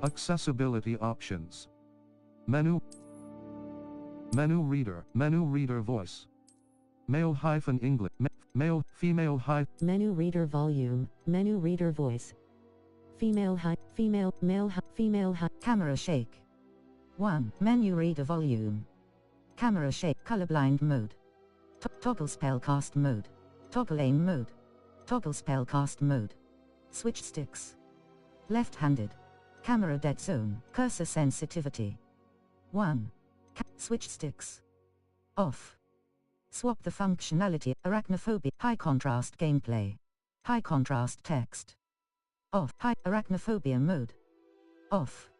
Accessibility options. Menu. Menu reader voice. Male-English, male, female Menu reader volume, menu reader voice. Female, male, female, camera shake. 1. Menu reader volume. Camera shake, colorblind mode. Toggle spellcast mode. Toggle aim mode. Toggle spellcast mode. Switch sticks. Left-handed. Camera dead zone, cursor sensitivity. 1. Switch sticks. Off. Swap the functionality, arachnophobia, high contrast gameplay. High contrast text. Off, high arachnophobia mode. Off.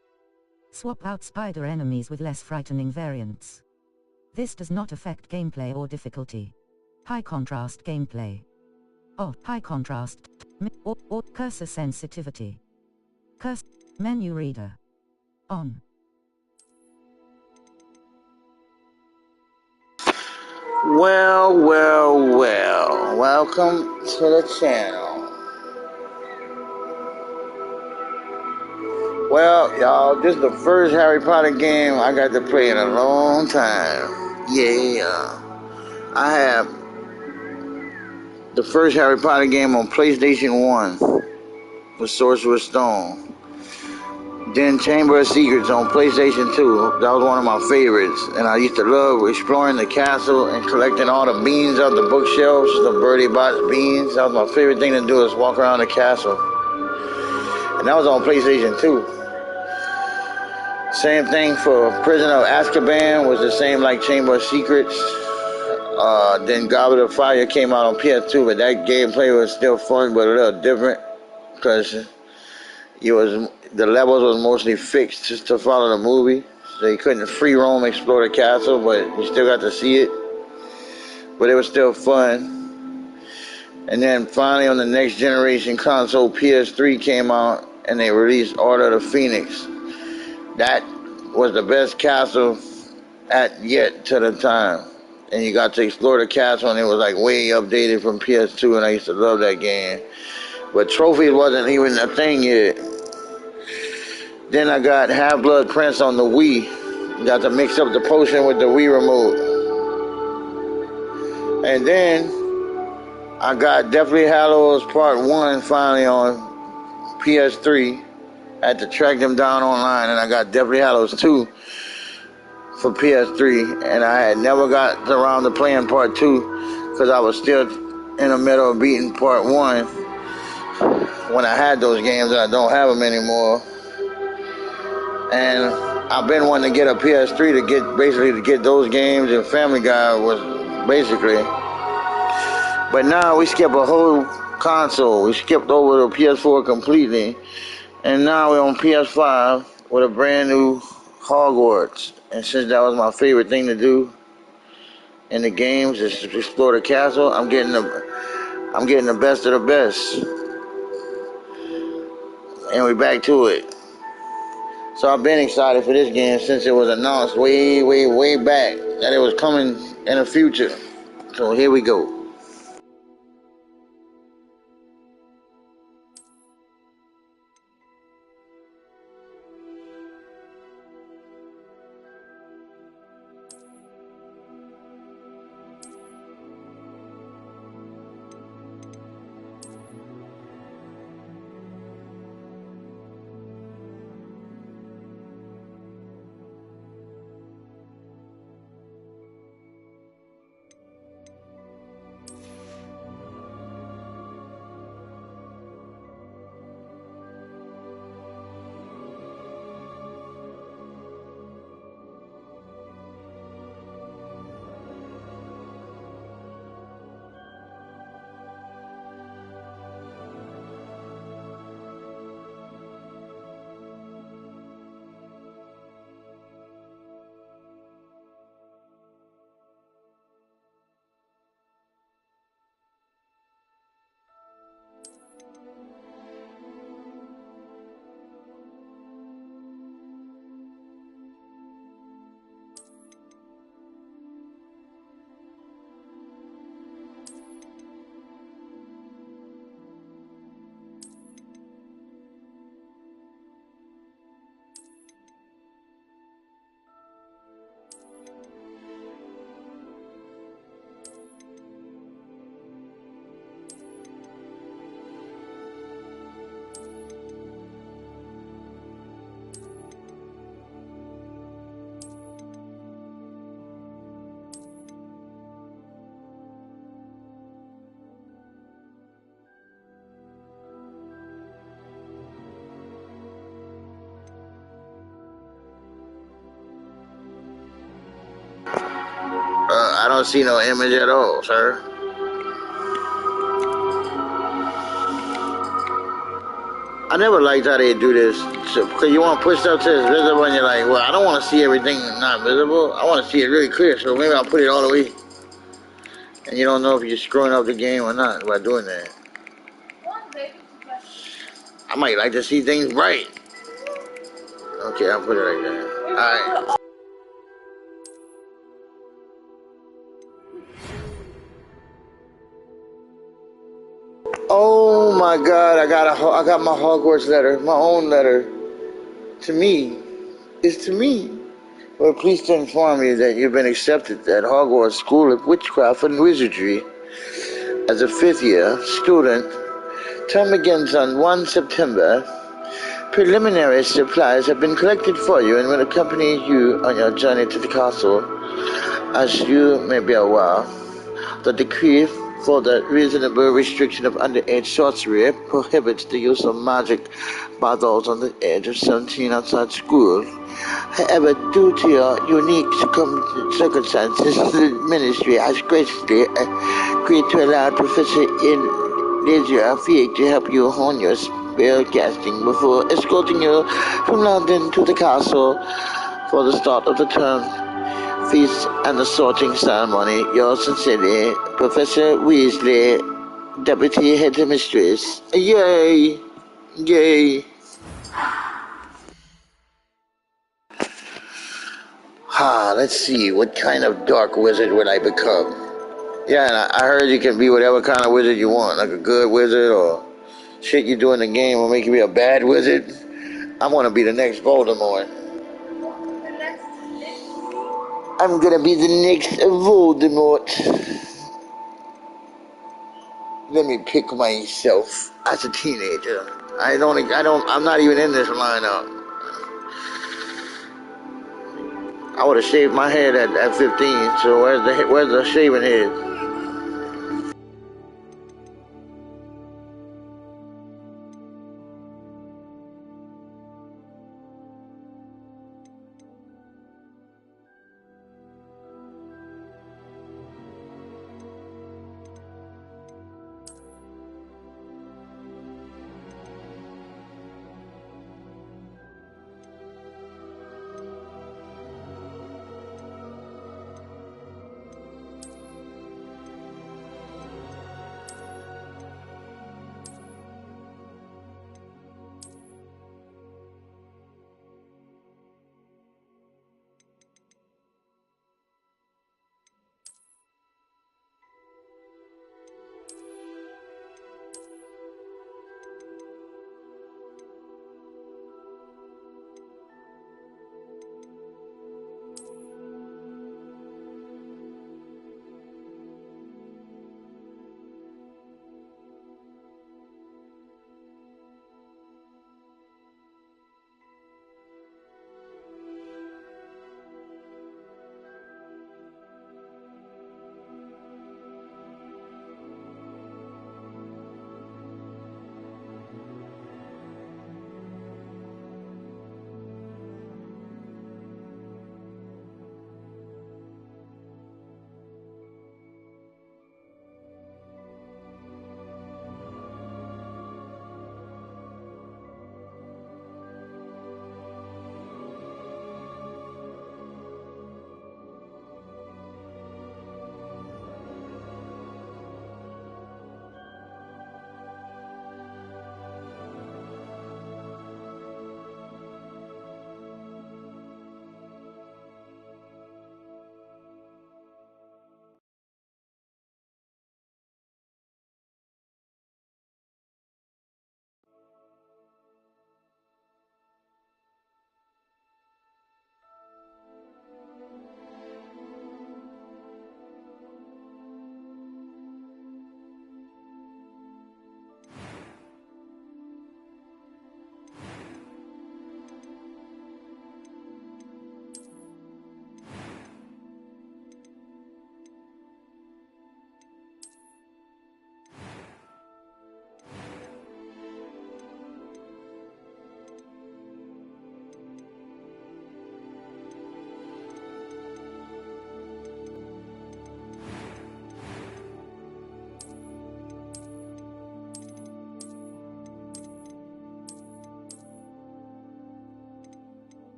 Swap out spider enemies with less frightening variants. This does not affect gameplay or difficulty. High contrast gameplay. Off, high contrast, or cursor sensitivity. Cursor, menu reader. On. Well, welcome to the channel. Well, y'all, this is the first Harry Potter game I got to play in a long time. Yeah. I have the first Harry Potter game on PlayStation 1 with Sorcerer's Stone. Then Chamber of Secrets on PlayStation 2. That was one of my favorites. And I used to love exploring the castle and collecting all the beans off the bookshelves, the Birdie Box beans. That was my favorite thing to do, is walk around the castle. And that was on PlayStation 2. Same thing for Prisoner of Azkaban, was the same like Chamber of Secrets. Then Goblet of Fire came out on PS2, but that gameplay was still fun, but a little different, because the levels was mostly fixed just to follow the movie, so you couldn't free roam explore the castle, but you still got to see it. But it was still fun. And then finally on the next generation console, PS3 came out, and they released Order of the Phoenix. That was the best castle yet to the time. And you got to explore the castle, and it was like way updated from PS2, and I used to love that game. But trophies wasn't even a thing yet. Then I got Half-Blood Prince on the Wii. Got to mix up the potion with the Wii remote. And then I got Deathly Hallows Part 1 finally on PS3. I had to track them down online, and I got Deathly Hallows 2 for PS3. And I had never got around to playing Part 2 because I was still in the middle of beating Part 1 when I had those games, and I don't have them anymore. And I've been wanting to get a PS3 to get those games, and Family Guy was basically. But now we skip a whole console. We skipped over the PS4 completely, and now we're on PS5 with a brand new Hogwarts. And since that was my favorite thing to do in the games, is to explore the castle, I'm getting the best of the best. And we're back to it. So I've been excited for this game since it was announced way back that it was coming in the future. So here we go. I don't see no image at all, sir. I never liked how they do this. Because you want to push stuff till it's visible, and you're like, well, I don't want to see everything not visible. I want to see it really clear, so maybe I'll put it all the way. And you don't know if you're screwing up the game or not by doing that. I might like to see things bright. Okay, I'll put it like that. Alright. Oh my God! I got my Hogwarts letter, my own letter, to me. It's to me. We're pleased to inform you that you've been accepted at Hogwarts School of Witchcraft and Wizardry as a fifth-year student. Term begins on 1 September. Preliminary supplies have been collected for you and will accompany you on your journey to the castle. As you may be aware, the decree for the reasonable restriction of underage sorcery prohibits the use of magic by those on the age of 17 outside school. However, due to your unique circumstances, the ministry has graciously agreed to allow Professor Fig to help you hone your spell casting before escorting you from London to the castle for the start of the term feast and the sorting ceremony. Yours sincerely, Professor Weasley, Deputy Headmistress. Yay! Yay! Let's see, what kind of dark wizard would I become? Yeah, and I heard you can be whatever kind of wizard you want, like a good wizard or shit you do in the game will make you be a bad wizard. I'm gonna be the next Voldemort. I'm gonna be the next Voldemort. Let me pick myself as a teenager. I'm not even in this lineup. I would have shaved my head at 15, so where's the shaving head?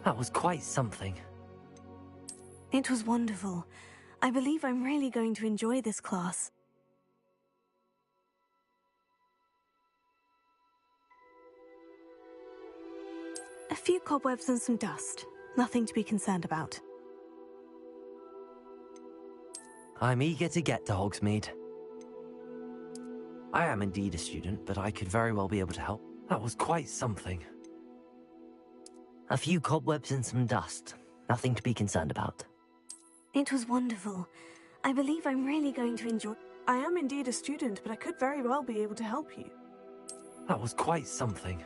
That was quite something. It was wonderful. I believe I'm really going to enjoy this class. A few cobwebs and some dust. Nothing to be concerned about. I'm eager to get to Hogsmeade. I am indeed a student, but I could very well be able to help. That was quite something. A few cobwebs and some dust. Nothing to be concerned about. It was wonderful. I believe I'm really going to enjoy... I am indeed a student, but I could very well be able to help you. That was quite something.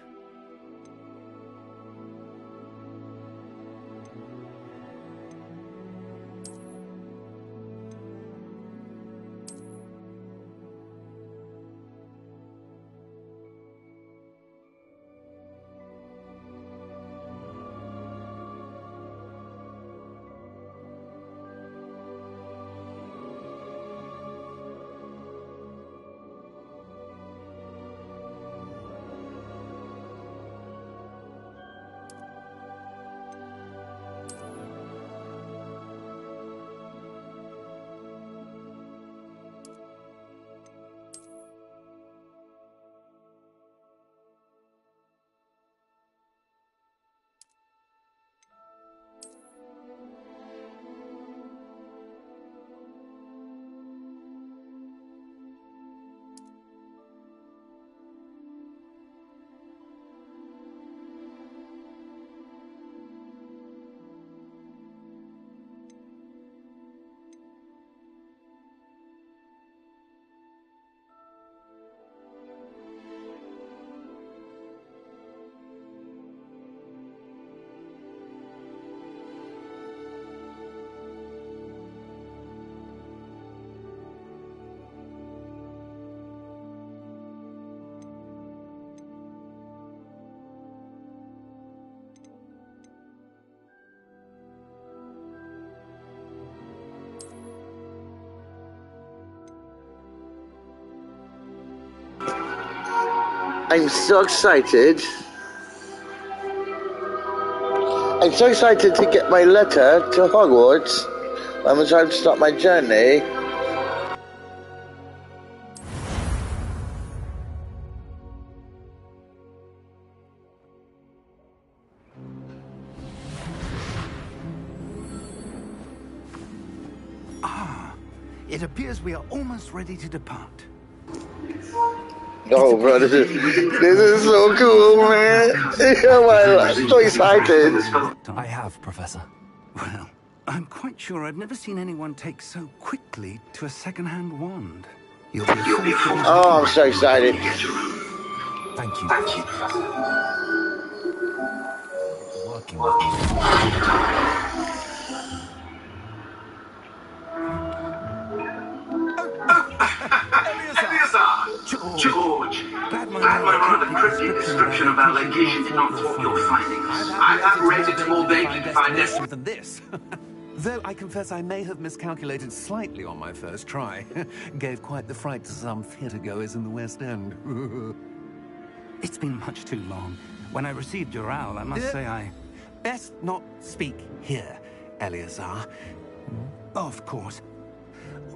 I'm so excited. I'm so excited to get my letter to Hogwarts. I'm going to try to start my journey. It appears we are almost ready to depart. Oh, bro, this is so cool, man. I'm so excited. I have, Professor. Well, I'm quite sure I've never seen anyone take so quickly to a second-hand wand. You'll be Oh, I'm so excited. Thank you. Thank you, Professor. Working with me. George, glad my rather cryptic description of our location did not thwart your findings. I have read it more vaguely to find destination than this. Though I confess I may have miscalculated slightly on my first try. Gave quite the fright to some theatre-goers in the West End. It's been much too long. When I received your owl, I must say I... Best not speak here, Eleazar. Of course.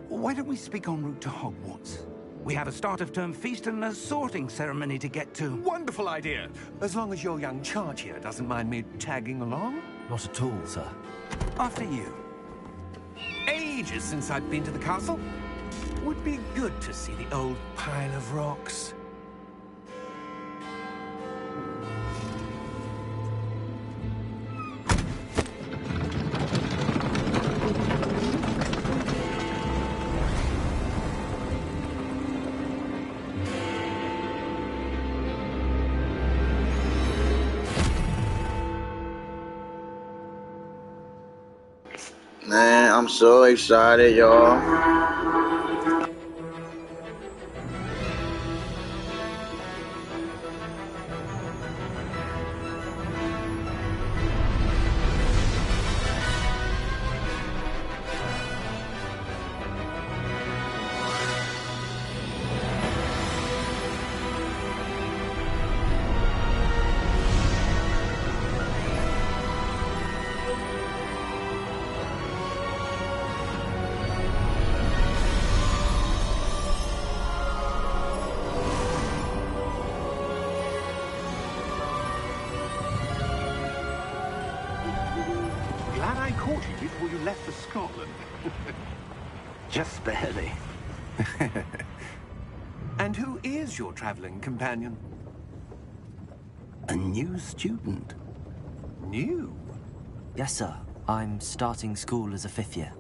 Why don't we speak en route to Hogwarts? We have a start-of-term feast and a sorting ceremony to get to. Wonderful idea! As long as your young charge here doesn't mind me tagging along. Not at all, sir. After you. Ages since I've been to the castle. Would be good to see the old pile of rocks. Man, I'm so excited, y'all. I caught you before you left for Scotland. Just barely. And who is your traveling companion? A new student. New? Yes, sir. I'm starting school as a 5th year.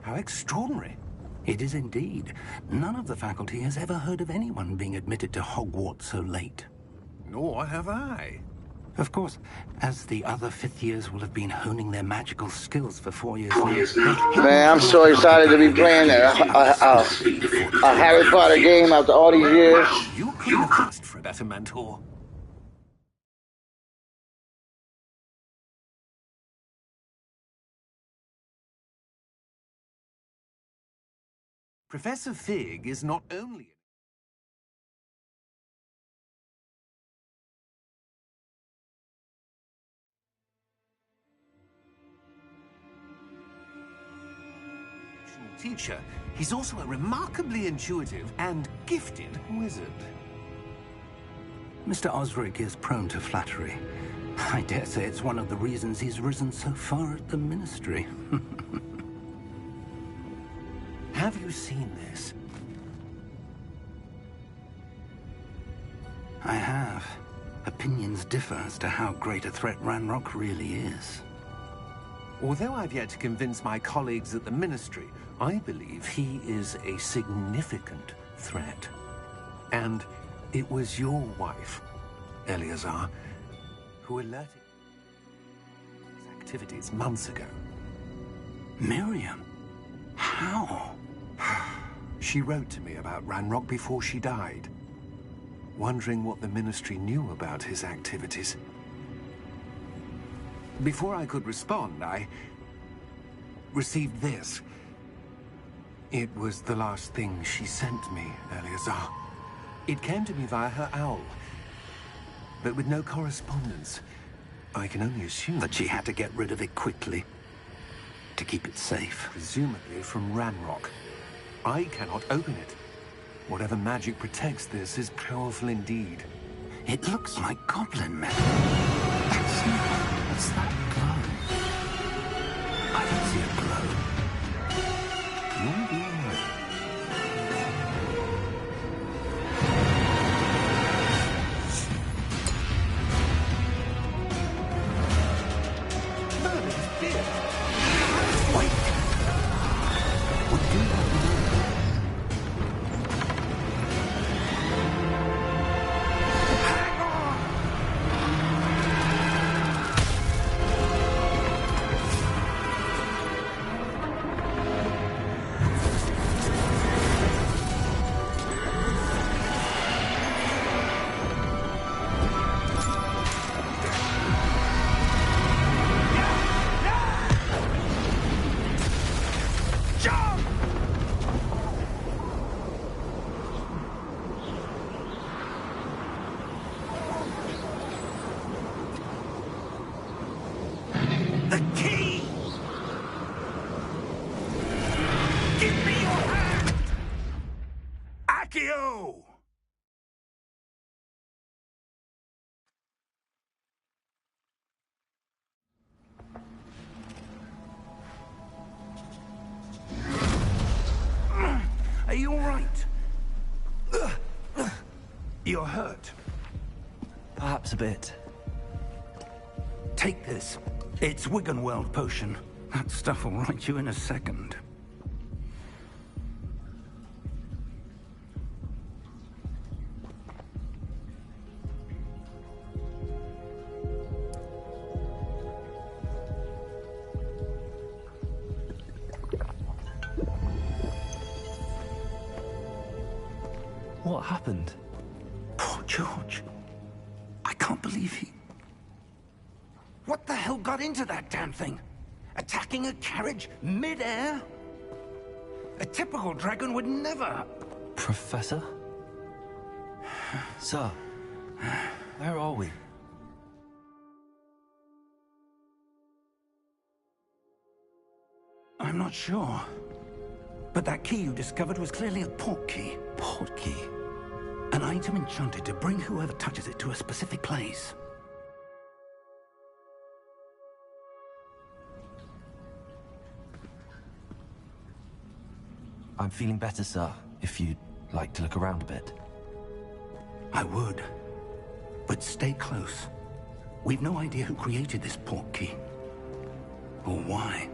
How extraordinary. It is indeed. None of the faculty has ever heard of anyone being admitted to Hogwarts so late. Nor have I. Of course, as the other 5th years will have been honing their magical skills for 4 years now. Man, I'm so excited to be playing a Harry Potter game after all these years. You couldn't have asked for a better mentor. Professor Fig is not only an teacher, he's also a remarkably intuitive and gifted wizard. Mr. Osric is prone to flattery. I dare say it's one of the reasons he's risen so far at the Ministry. Have you seen this? I have. Opinions differ as to how great a threat Ranrock really is. Although I've yet to convince my colleagues at the Ministry, I believe he is a significant threat. And it was your wife, Eleazar, who alerted his activities months ago. Miriam? How? She wrote to me about Ranrock before she died, wondering what the Ministry knew about his activities. Before I could respond, I received this. It was the last thing she sent me, Eleazar. It came to me via her owl, but with no correspondence. I can only assume that she had to get rid of it quickly, to keep it safe. Presumably from Ranrock. I cannot open it. Whatever magic protects this is powerful indeed. It looks like goblin metal. What's that glow? I don't see a glow. Nor do I. Are you all right? You're hurt. Perhaps a bit. Take this. It's Wiggenweld potion. That stuff will right you in a second. What happened? Poor George. I can't believe he... What the hell got into that damn thing? Attacking a carriage mid-air? A typical dragon would never... Professor? Sir, where are we? I'm not sure. But that key you discovered was clearly a port key. Port key? An item enchanted to bring whoever touches it to a specific place. I'm feeling better, sir, if you'd like to look around a bit. I would. But stay close. We've no idea who created this portkey. Or why.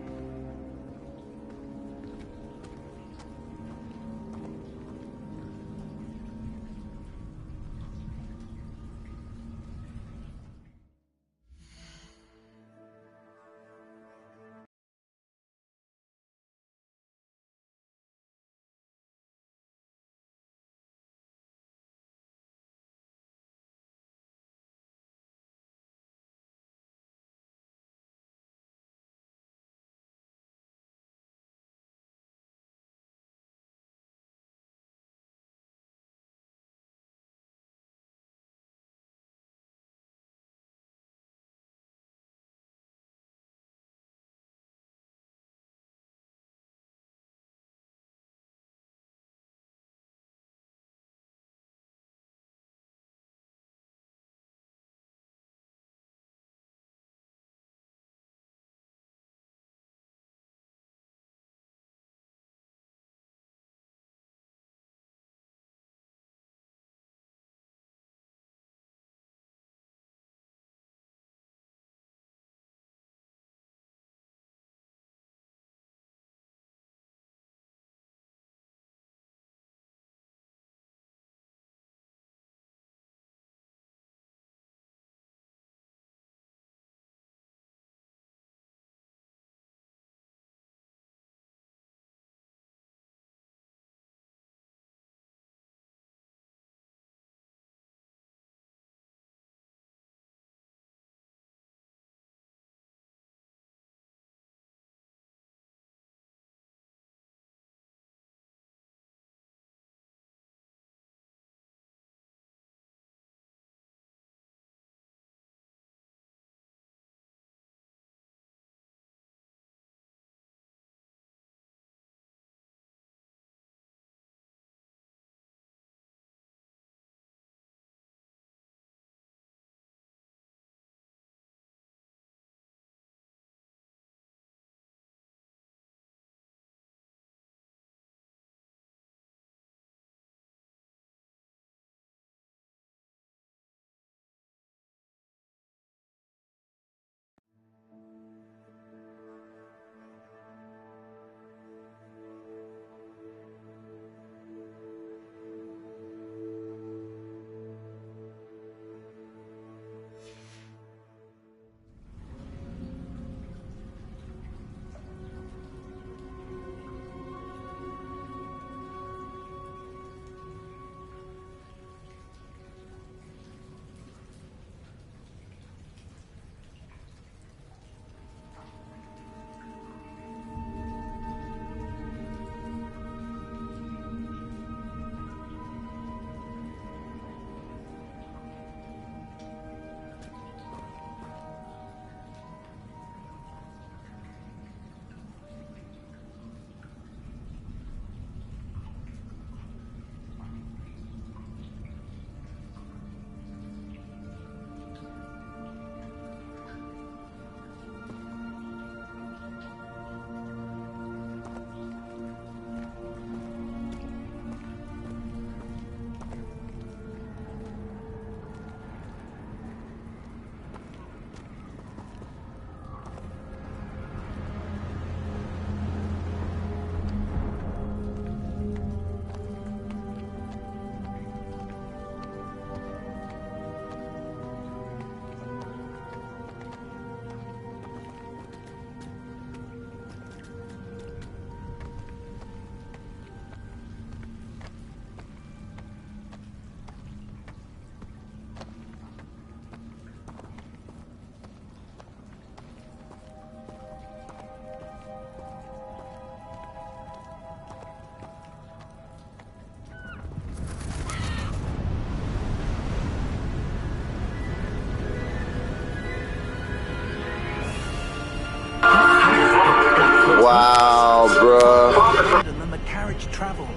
Wow, bruh. And then the carriage travelled.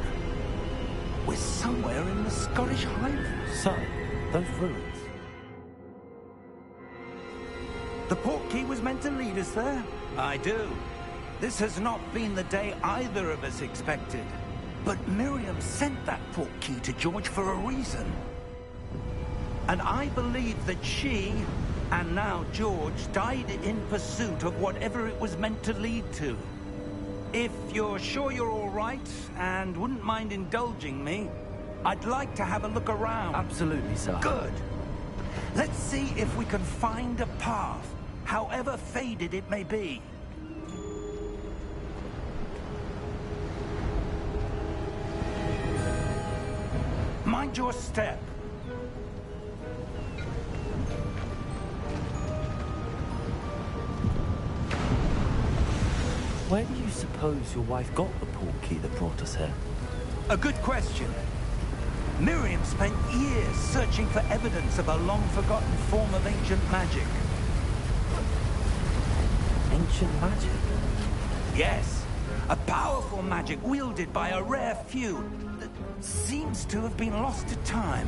We're somewhere in the Scottish Highlands. So, those ruins. The portkey was meant to lead us there? I do. This has not been the day either of us expected. But Miriam sent that portkey to George for a reason. And I believe that she, and now George, died in pursuit of whatever it was meant to lead to. If you're sure you're all right, and wouldn't mind indulging me, I'd like to have a look around. Absolutely, sir. Good. Let's see if we can find a path, however faded it may be. Mind your step. Where do you suppose your wife got the portkey that brought us here? A good question. Miriam spent years searching for evidence of a long-forgotten form of ancient magic. Ancient magic? Yes, a powerful magic wielded by a rare few that seems to have been lost to time.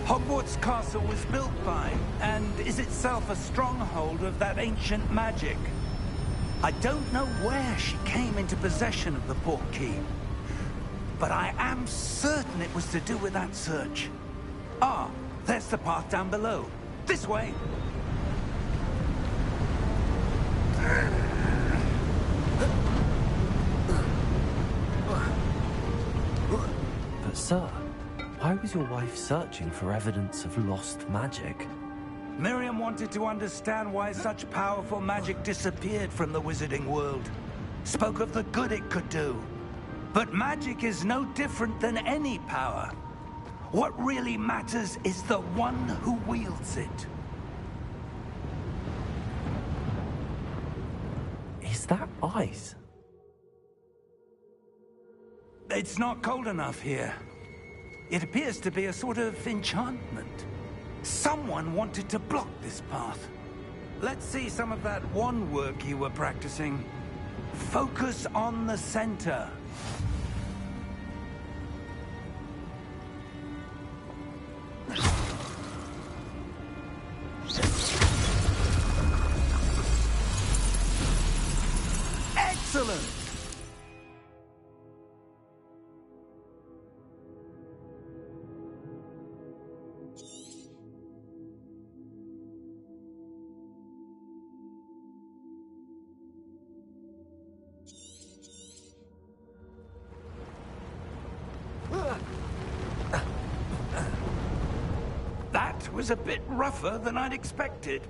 Hogwarts Castle was built by, and is itself a stronghold of that ancient magic. I don't know where she came into possession of the portkey, but I am certain it was to do with that search. Ah, there's the path down below. This way! But sir, why was your wife searching for evidence of lost magic? Miriam wanted to understand why such powerful magic disappeared from the wizarding world. Spoke of the good it could do. But magic is no different than any power. What really matters is the one who wields it. Is that ice? It's not cold enough here. It appears to be a sort of enchantment. Someone wanted to block this path. Let's see some of that wand work you were practicing. Focus on the center. Excellent! That was a bit rougher than I'd expected.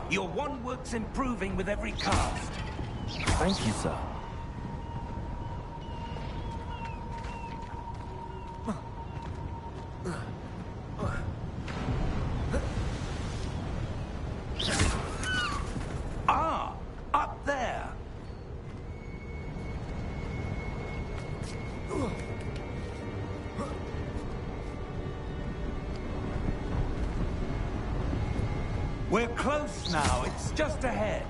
Your wand work's improving with every cast. Thank you, sir. Ah, up there. We're close now. It's just ahead.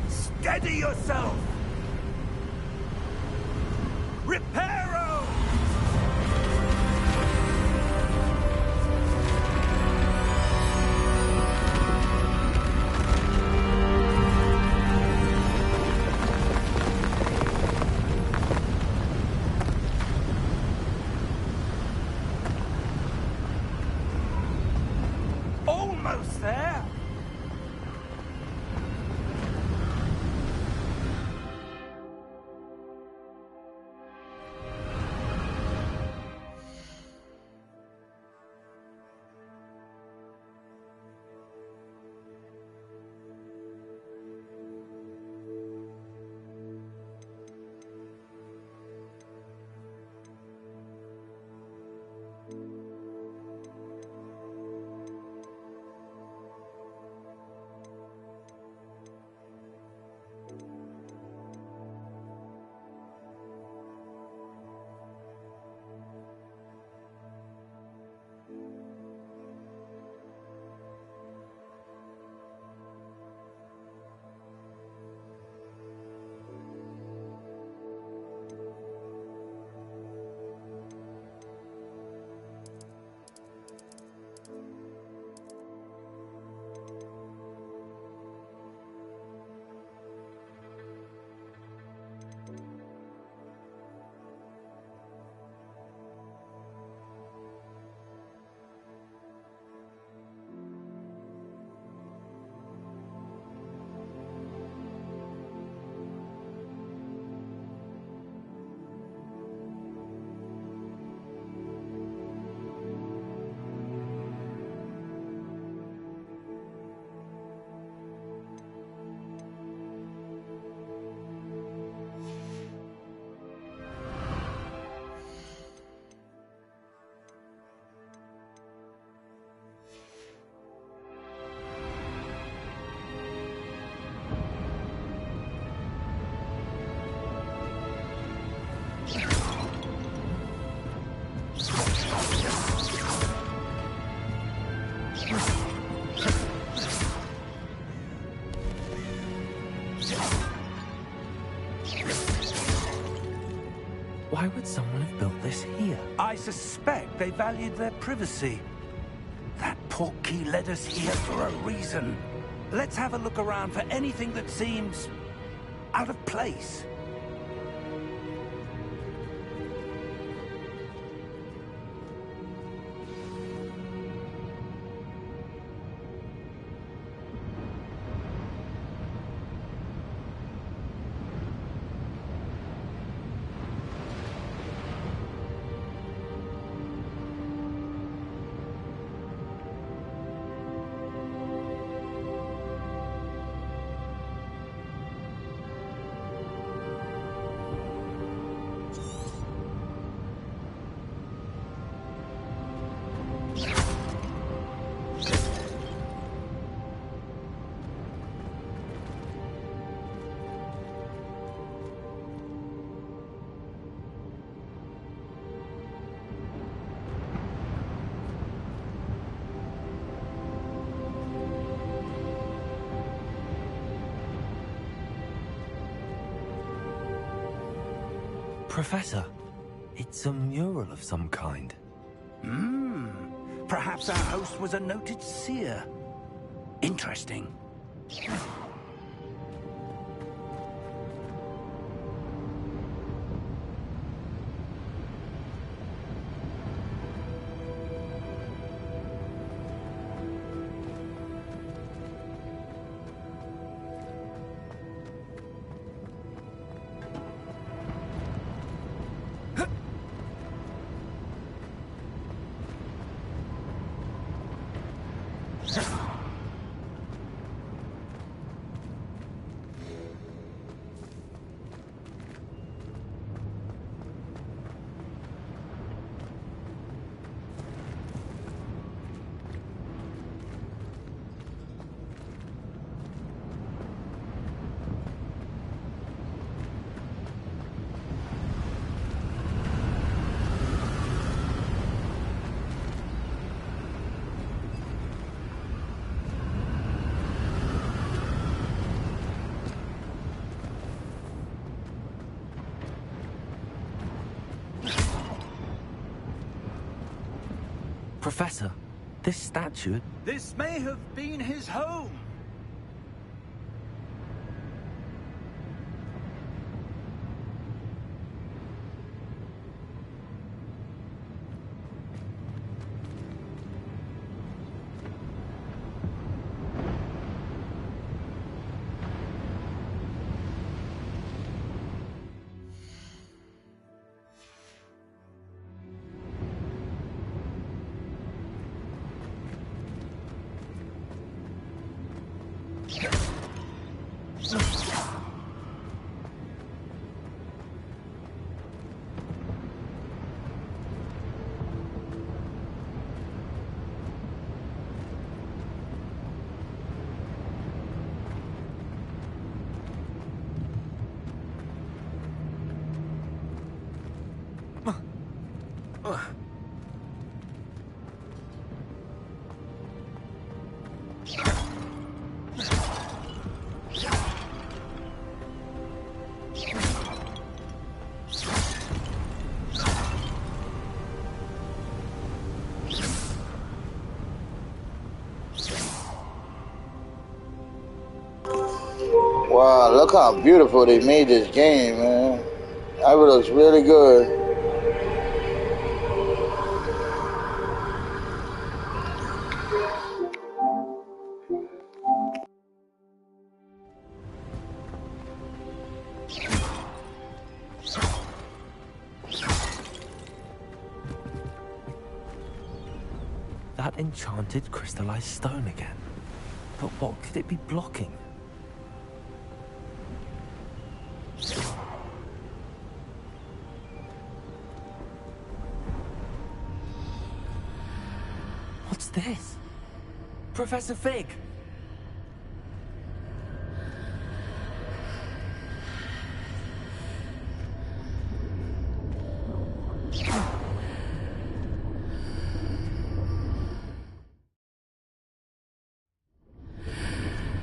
Steady yourself! Reparo! Almost there! Why would someone have built this here? I suspect they valued their privacy. That portkey led us here for a reason. Let's have a look around for anything that seems out of place. Professor, it's a mural of some kind. Perhaps our host was a noted seer. Interesting. Professor, this statue... This may have been his home. Wow, look how beautiful they made this game, man. That looks really good. That enchanted crystallized stone again. But what could it be blocking? What's this? Professor Fig!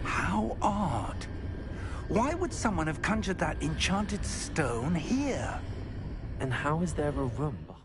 How odd. Why would someone have conjured that enchanted stone here? And how is there a room behind?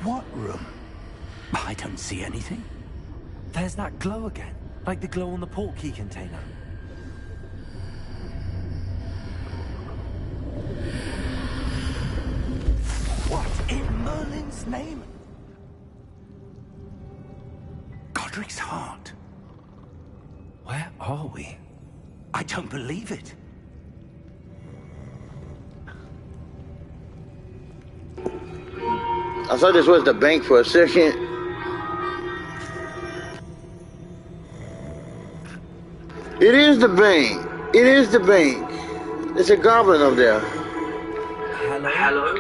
What room? I don't see anything. There's that glow again, like the glow on the portkey container. What in Merlin's name? Godric's heart. Where are we? I don't believe it. I thought this was the bank for a second. It is the bank. It is the bank. There's a goblin up there. Hello?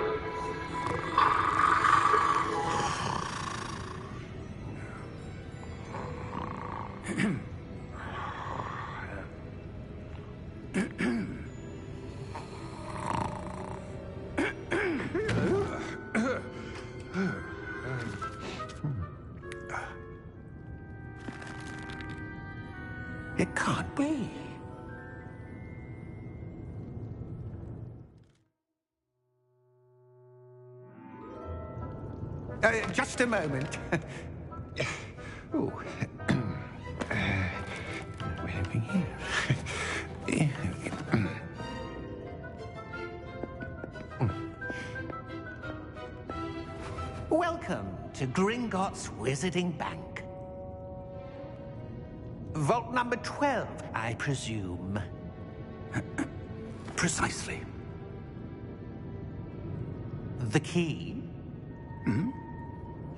It can't be. Just a moment. Oh. We're having here. Welcome to Gringotts Wizarding Bank. Vault number 12, I presume. Precisely. The key? Hmm?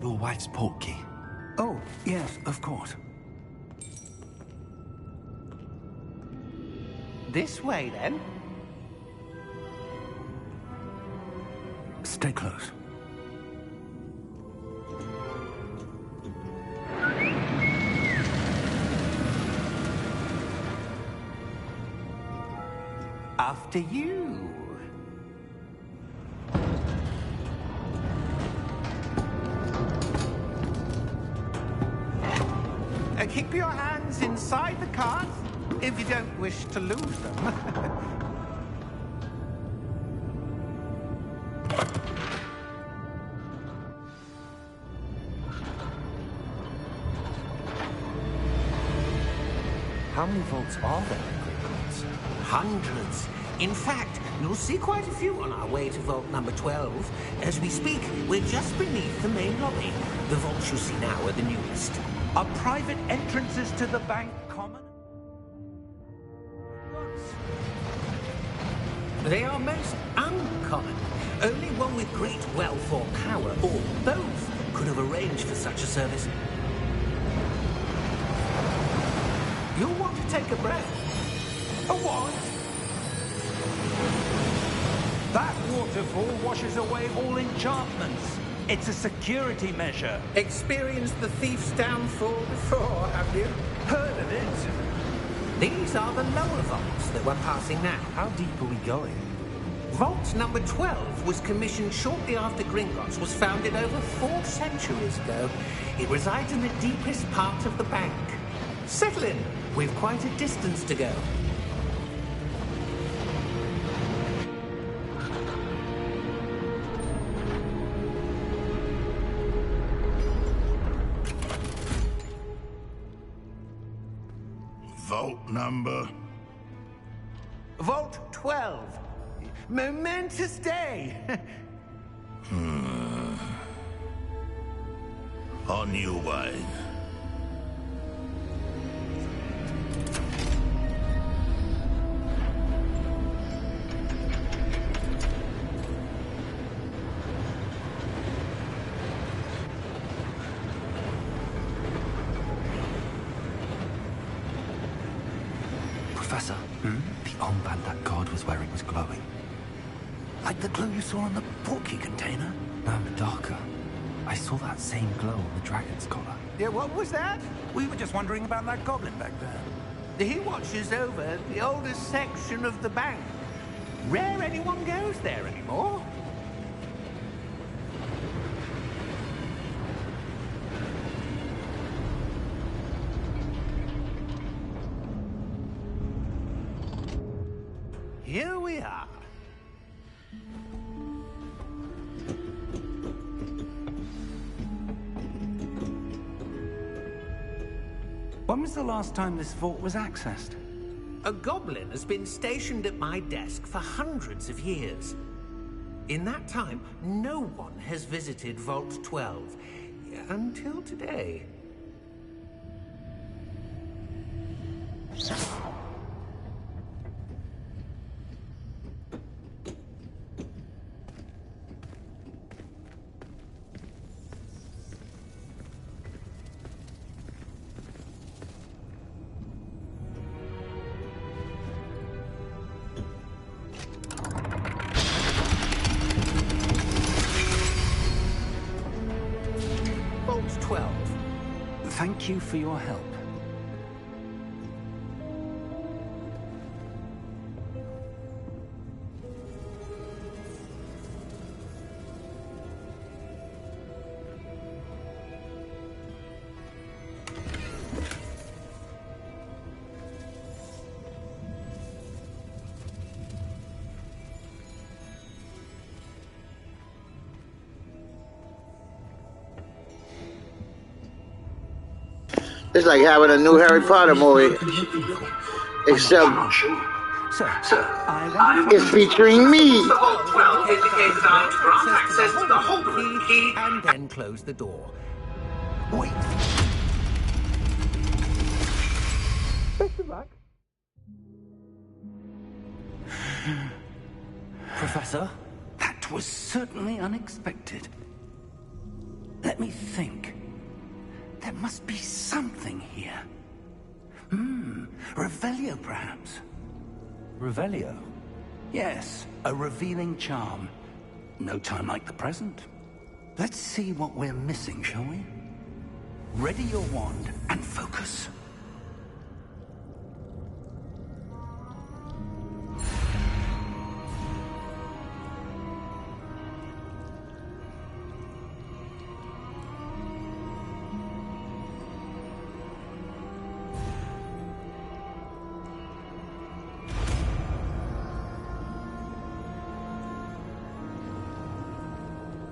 Your wife's portkey. Oh, yes, of course. This way, then. Stay close. After you. Keep your hands inside the cart if you don't wish to lose them. How many vaults are there in Gringotts? Hundreds. In fact, you'll see quite a few on our way to vault number 12. As we speak, we're just beneath the main lobby. The vaults you see now are the newest. Are private entrances to the bank common? They are most uncommon. Only one with great wealth or power, or both, could have arranged for such a service. You'll want to take a breath. A what? That waterfall washes away all enchantments. It's a security measure. Experienced the thief's downfall before, have you? Heard of it? These are the lower vaults that we're passing now. How deep are we going? Vault number 12 was commissioned shortly after Gringotts was founded over 4 centuries ago. It resides in the deepest part of the bank. Settle in. We've quite a distance to go. Vault number? Vault 12. Momentous day. On your way. Professor, the armband that guard was wearing was glowing. Like the glow you saw on the portkey container? No, darker. I saw that same glow on the dragon's collar. Yeah, what was that? We were just wondering about that goblin back there. He watches over the oldest section of the bank. Rare anyone goes there anymore. Here we are. When was the last time this vault was accessed? A goblin has been stationed at my desk for hundreds of years. In that time, no one has visited Vault 12. Until today. Vault 12. Thank you for your help. It's like having a new Harry Potter movie, except it's featuring me. And then close the door. Wait. Professor? That was certainly unexpected. Let me think. There must be something here. Revelio, perhaps. Revelio? Yes, a revealing charm. No time like the present. Let's see what we're missing, shall we? Ready your wand and focus.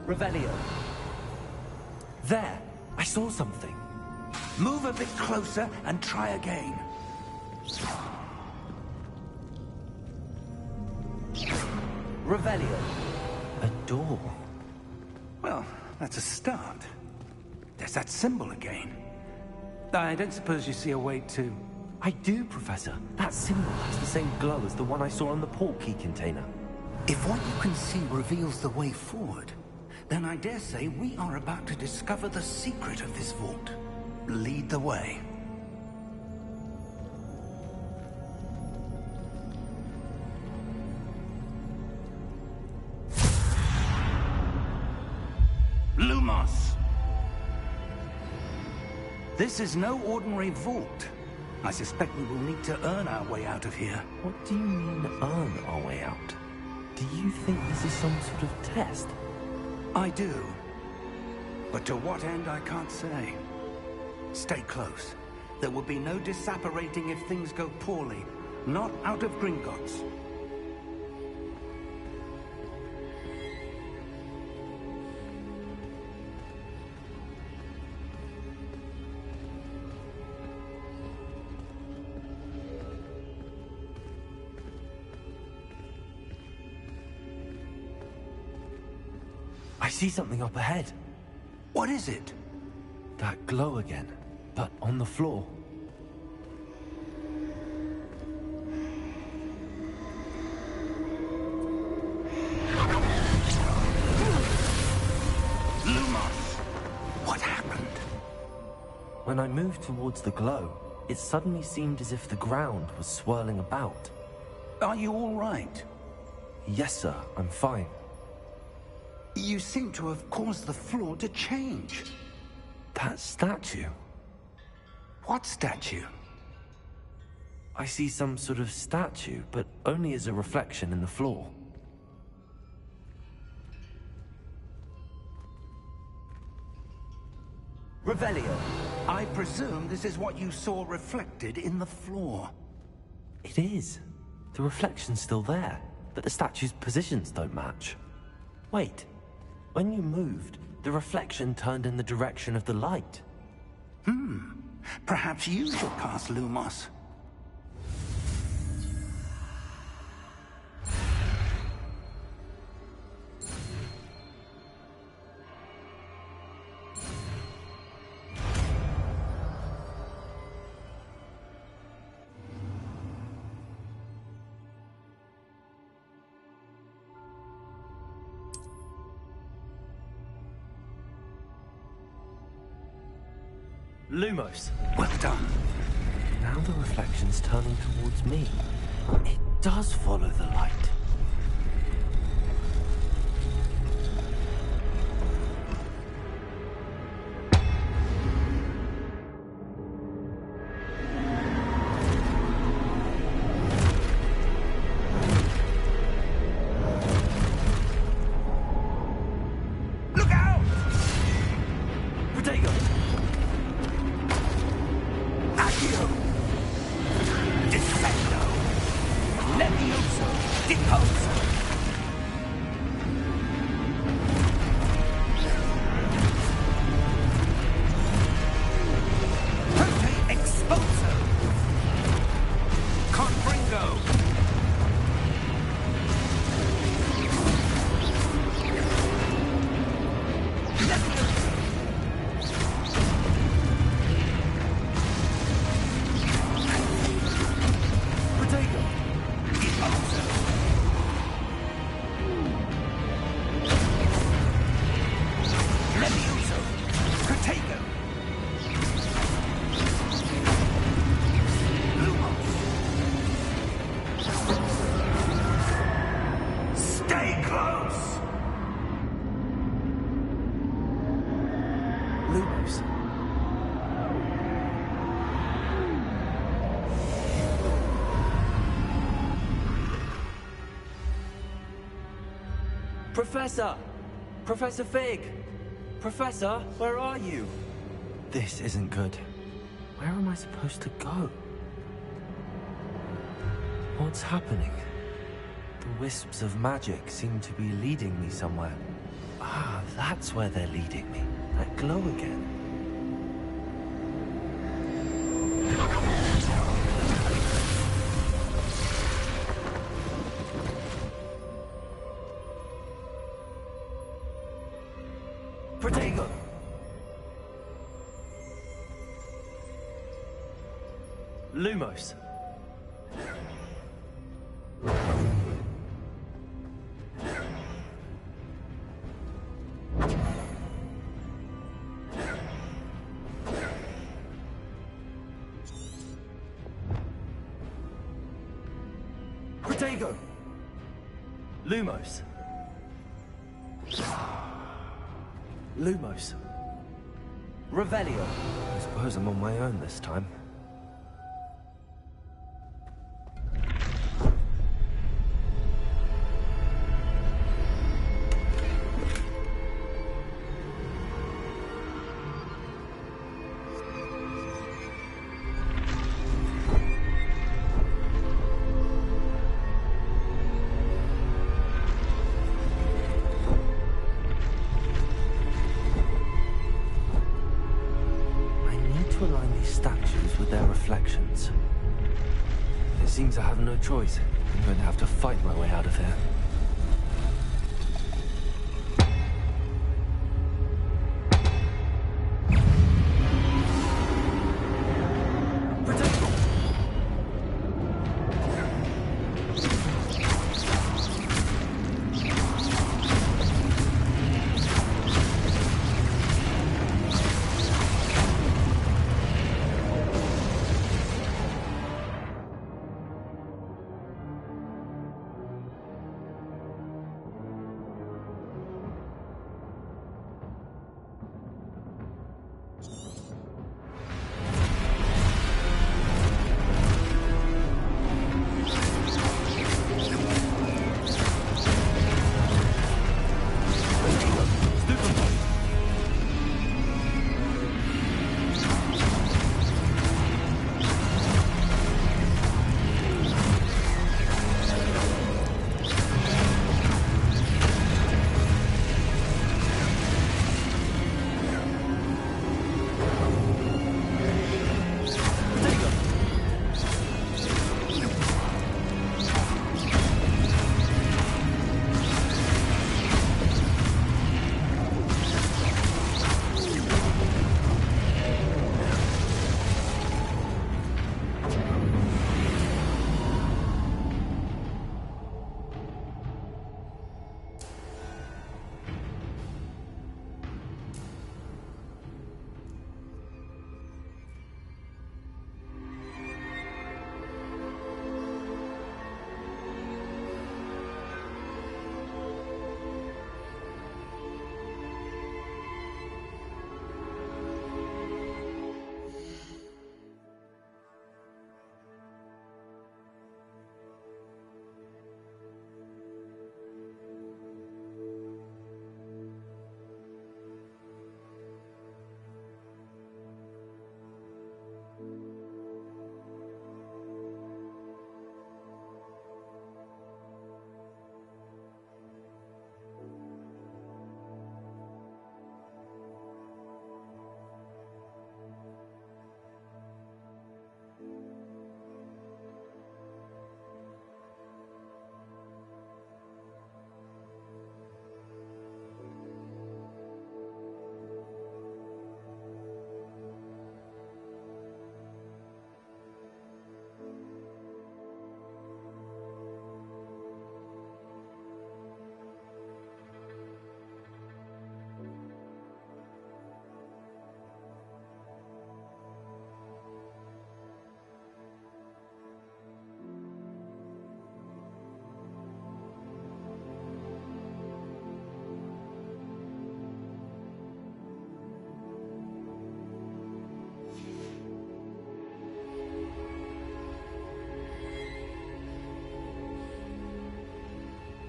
Revelio. There! I saw something. Move a bit closer and try again. Revelio. A door. Well, that's a start. There's that symbol again. I don't suppose you see a way to... I do, Professor. That symbol has the same glow as the one I saw on the portkey container. If what you can see reveals the way forward, Then I dare say we are about to discover the secret of this vault. Lead the way. Lumos! This is no ordinary vault. I suspect we will need to earn our way out of here. What do you mean, earn our way out? Do you think this is some sort of test? I do. But to what end, I can't say. Stay close. There will be no disapparating if things go poorly. Not out of Gringotts. I see something up ahead. What is it? That glow again, but on the floor. Lumos! What happened? When I moved towards the glow, it suddenly seemed as if the ground was swirling about. Are you all right? Yes, sir, I'm fine. You seem to have caused the floor to change. That statue? What statue? I see some sort of statue, but only as a reflection in the floor. Revelio, I presume this is what you saw reflected in the floor. It is. The reflection's still there, but the statue's positions don't match. Wait. When you moved, the reflection turned in the direction of the light. Perhaps you should cast Lumos. Lumos. Well done. Now the reflection's turning towards me. It does follow the light. Look out! Protego! Accio! Defendo! Levioso! Deposo! Prote Exposo! Confringo! Levioso! Protego! Deposo! Levioso! Protego! Lumos! Stay close! Lumos. Professor! Professor Fig! Professor, where are you? This isn't good. Where am I supposed to go? What's happening? The wisps of magic seem to be leading me somewhere. Ah, that's where they're leading me. That glow again. Protego! Lumos. Lumos. Lumos. Revelio. I suppose I'm on my own this time. It seems I have no choice. I'm going to have to fight my way out of here.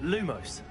Lumos.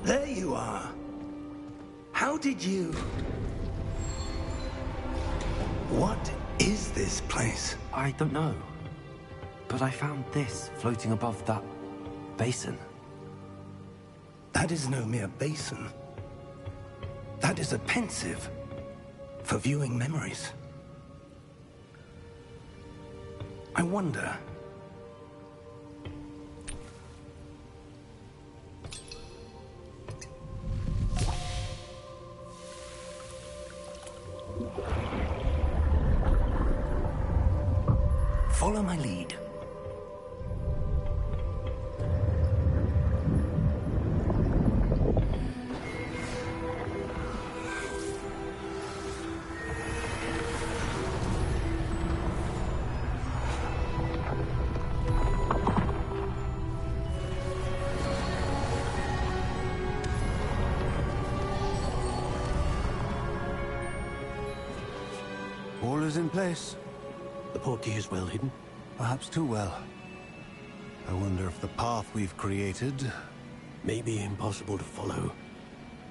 There you are. How did you... What is this place? I don't know. But I found this floating above that basin. That is no mere basin. That is a pensive for viewing memories. I wonder... Follow my lead. All is in place. The portkey is well hidden? Perhaps too well. I wonder if the path we've created... may be impossible to follow.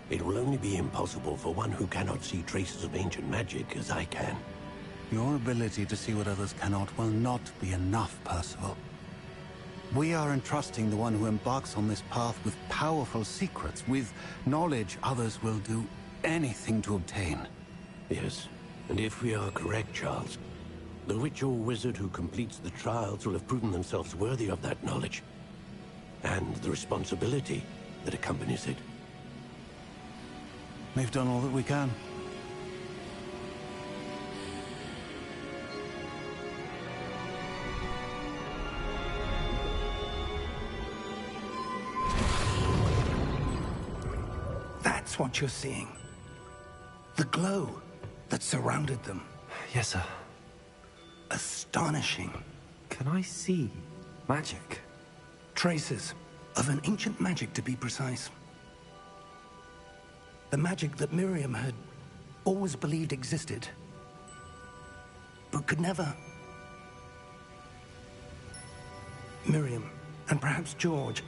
It will only be impossible for one who cannot see traces of ancient magic as I can. Your ability to see what others cannot will not be enough, Percival. We are entrusting the one who embarks on this path with powerful secrets, with knowledge others will do anything to obtain. Yes, and if we are correct, Charles, the witch or wizard who completes the trials will have proven themselves worthy of that knowledge, and the responsibility that accompanies it. We've done all that we can. That's what you're seeing. The glow that surrounded them. Yes, sir. Astonishing. Can I see magic? Traces of an ancient magic, to be precise. The magic that Miriam had always believed existed, but could never. Miriam, and perhaps George,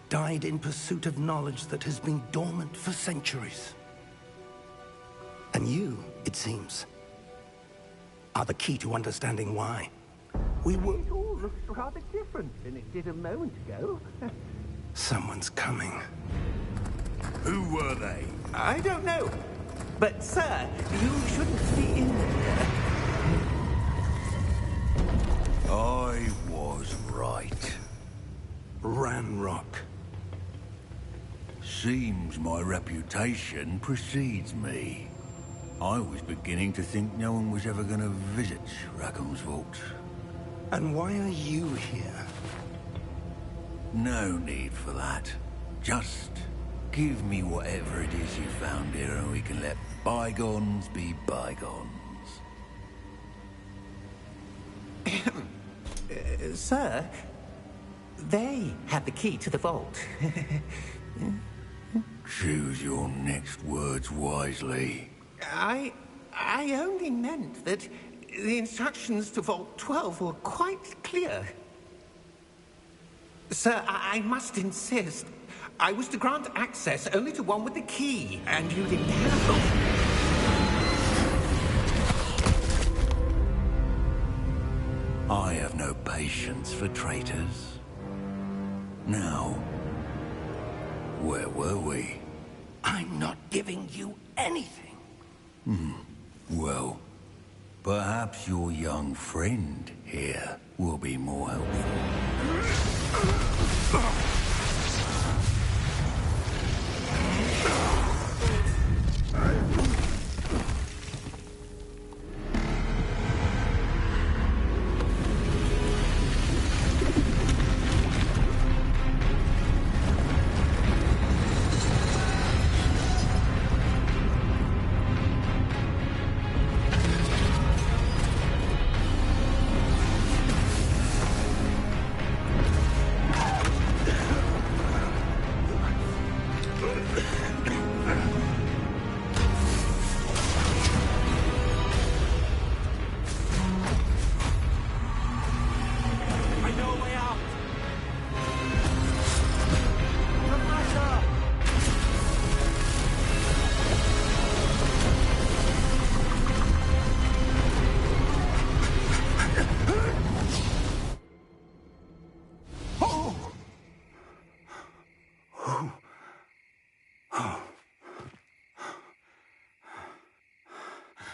died in pursuit of knowledge that has been dormant for centuries. And you, it seems, are the key to understanding why. We were... It all looks rather different than it did a moment ago. Someone's coming. Who were they? I don't know. But, sir, you shouldn't be in here. I was right. Ranrock. Seems my reputation precedes me. I was beginning to think no one was ever going to visit Rackham's vault. And why are you here? No need for that. Just give me whatever it is you found here and we can let bygones be bygones. Sir, they have the key to the vault. Choose your next words wisely. I only meant that the instructions to Vault 12 were quite clear. Sir, I must insist. I was to grant access only to one with the key, and you didn't have it. I have no patience for traitors. Now, where were we? I'm not giving you anything. Well, perhaps your young friend here will be more helpful.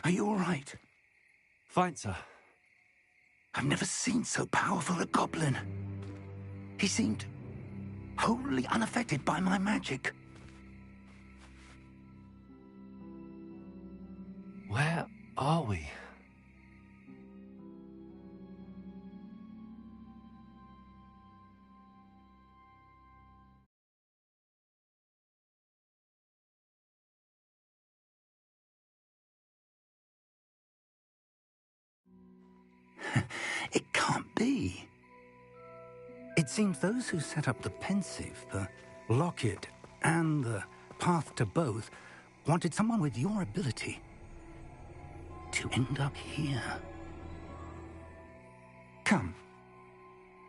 Are you all right? Fine, sir. I've never seen so powerful a goblin. He seemed wholly unaffected by my magic. Where are we? It can't be. It seems those who set up the pensive, the locket, and the path to both wanted someone with your ability to end up here. Come.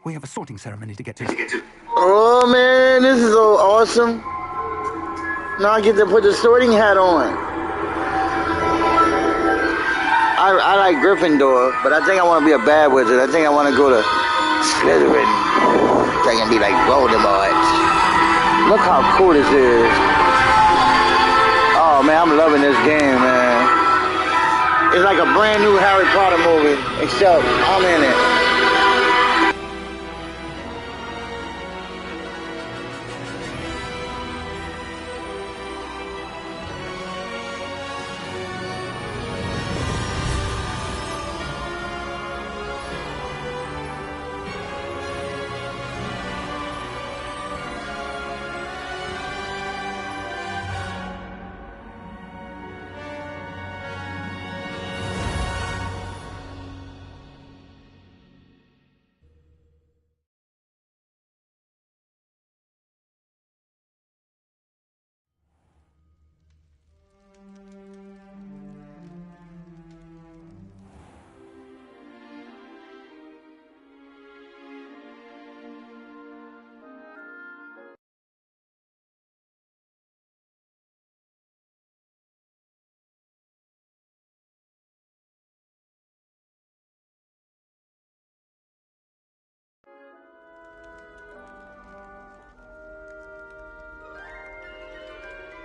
We have a sorting ceremony to get to. Oh man, this is so awesome. Now I get to put the sorting hat on. I like Gryffindor, but I think I want to be a bad wizard. I think I want to go to Slytherin. I think I can be like Voldemort. Look how cool this is. Oh man, I'm loving this game, man. It's like a brand new Harry Potter movie, except I'm in it.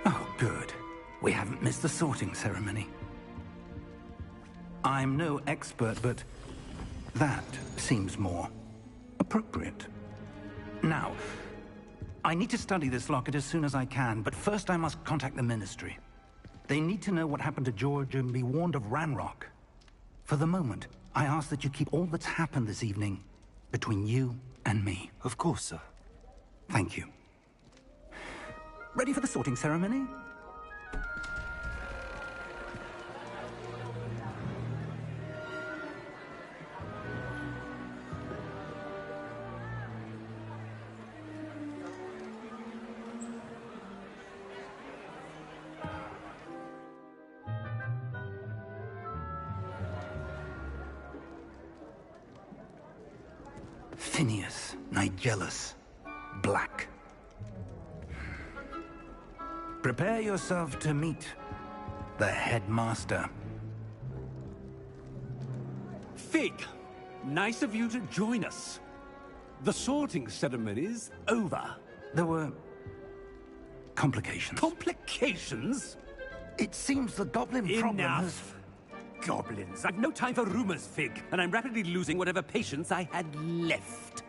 Oh, good. We haven't missed the sorting ceremony. I'm no expert, but that seems more appropriate. Now, I need to study this locket as soon as I can, but first I must contact the Ministry. They need to know what happened to George and be warned of Ranrock. For the moment, I ask that you keep all that's happened this evening between you and me. Of course, sir. Thank you. Ready for the sorting ceremony? Phineas, Nigellus, Black. Prepare yourself to meet the headmaster. Fig, nice of you to join us. The sorting ceremony's over. There were complications. Complications? It seems the goblin problem has... Enough. Goblins. I've no time for rumors, Fig, and I'm rapidly losing whatever patience I had left.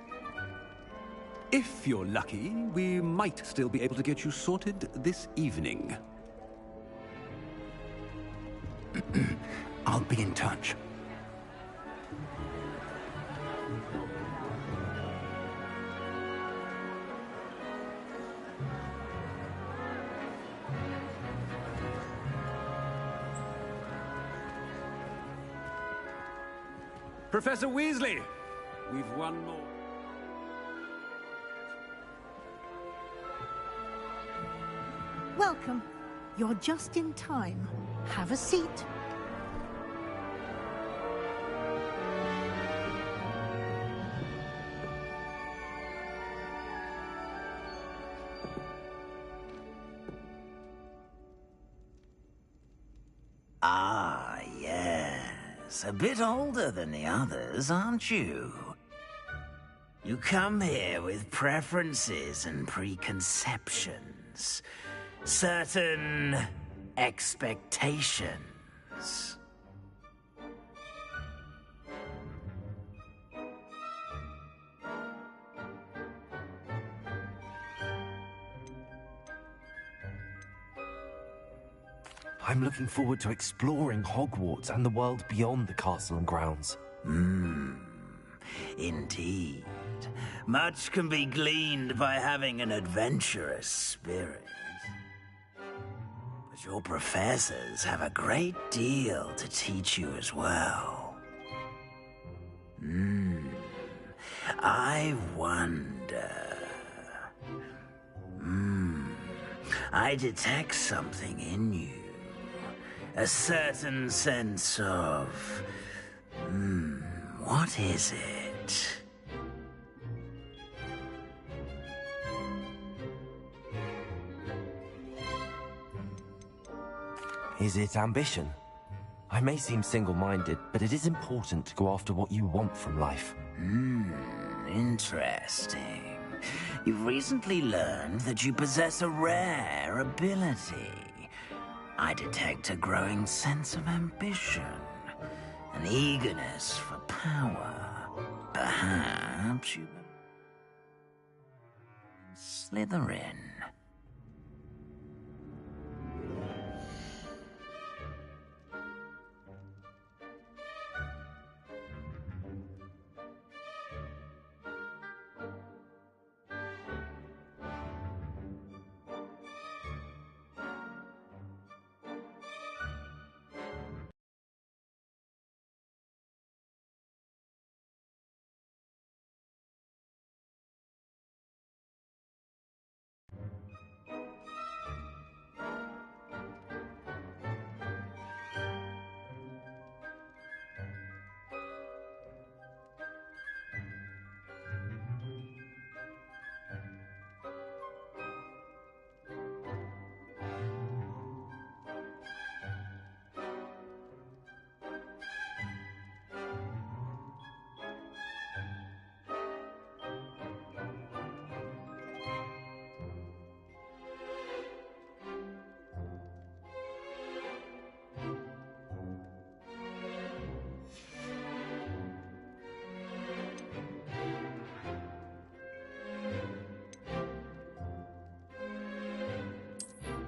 If you're lucky, we might still be able to get you sorted this evening. I'll be in touch. Professor Weasley, we've one more. Welcome. You're just in time. Have a seat. Ah, yes. A bit older than the others, aren't you? You come here with preferences and preconceptions. Certain expectations. I'm looking forward to exploring Hogwarts and the world beyond the castle and grounds. Indeed. Much can be gleaned by having an adventurous spirit. But your professors have a great deal to teach you as well. I wonder... I detect something in you. A certain sense of... what is it? Is it ambition? I may seem single-minded, but it is important to go after what you want from life. Interesting. You've recently learned that you possess a rare ability. I detect a growing sense of ambition, an eagerness for power. Perhaps you... Slytherin.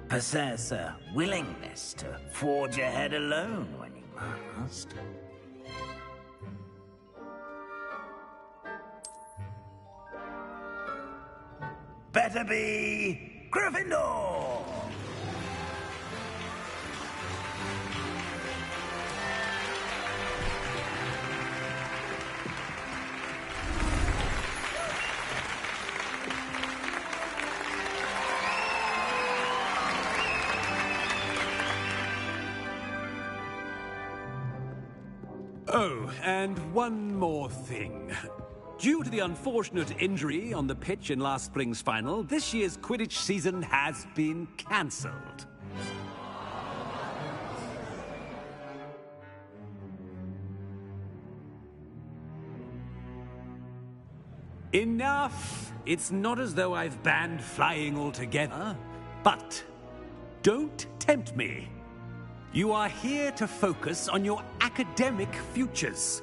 Possess a willingness to forge ahead alone when you must. Better be Gryffindor! Oh, and one more thing. Due to the unfortunate injury on the pitch in last spring's final, this year's Quidditch season has been cancelled. Enough! It's not as though I've banned flying altogether, but don't tempt me. You are here to focus on your academic futures.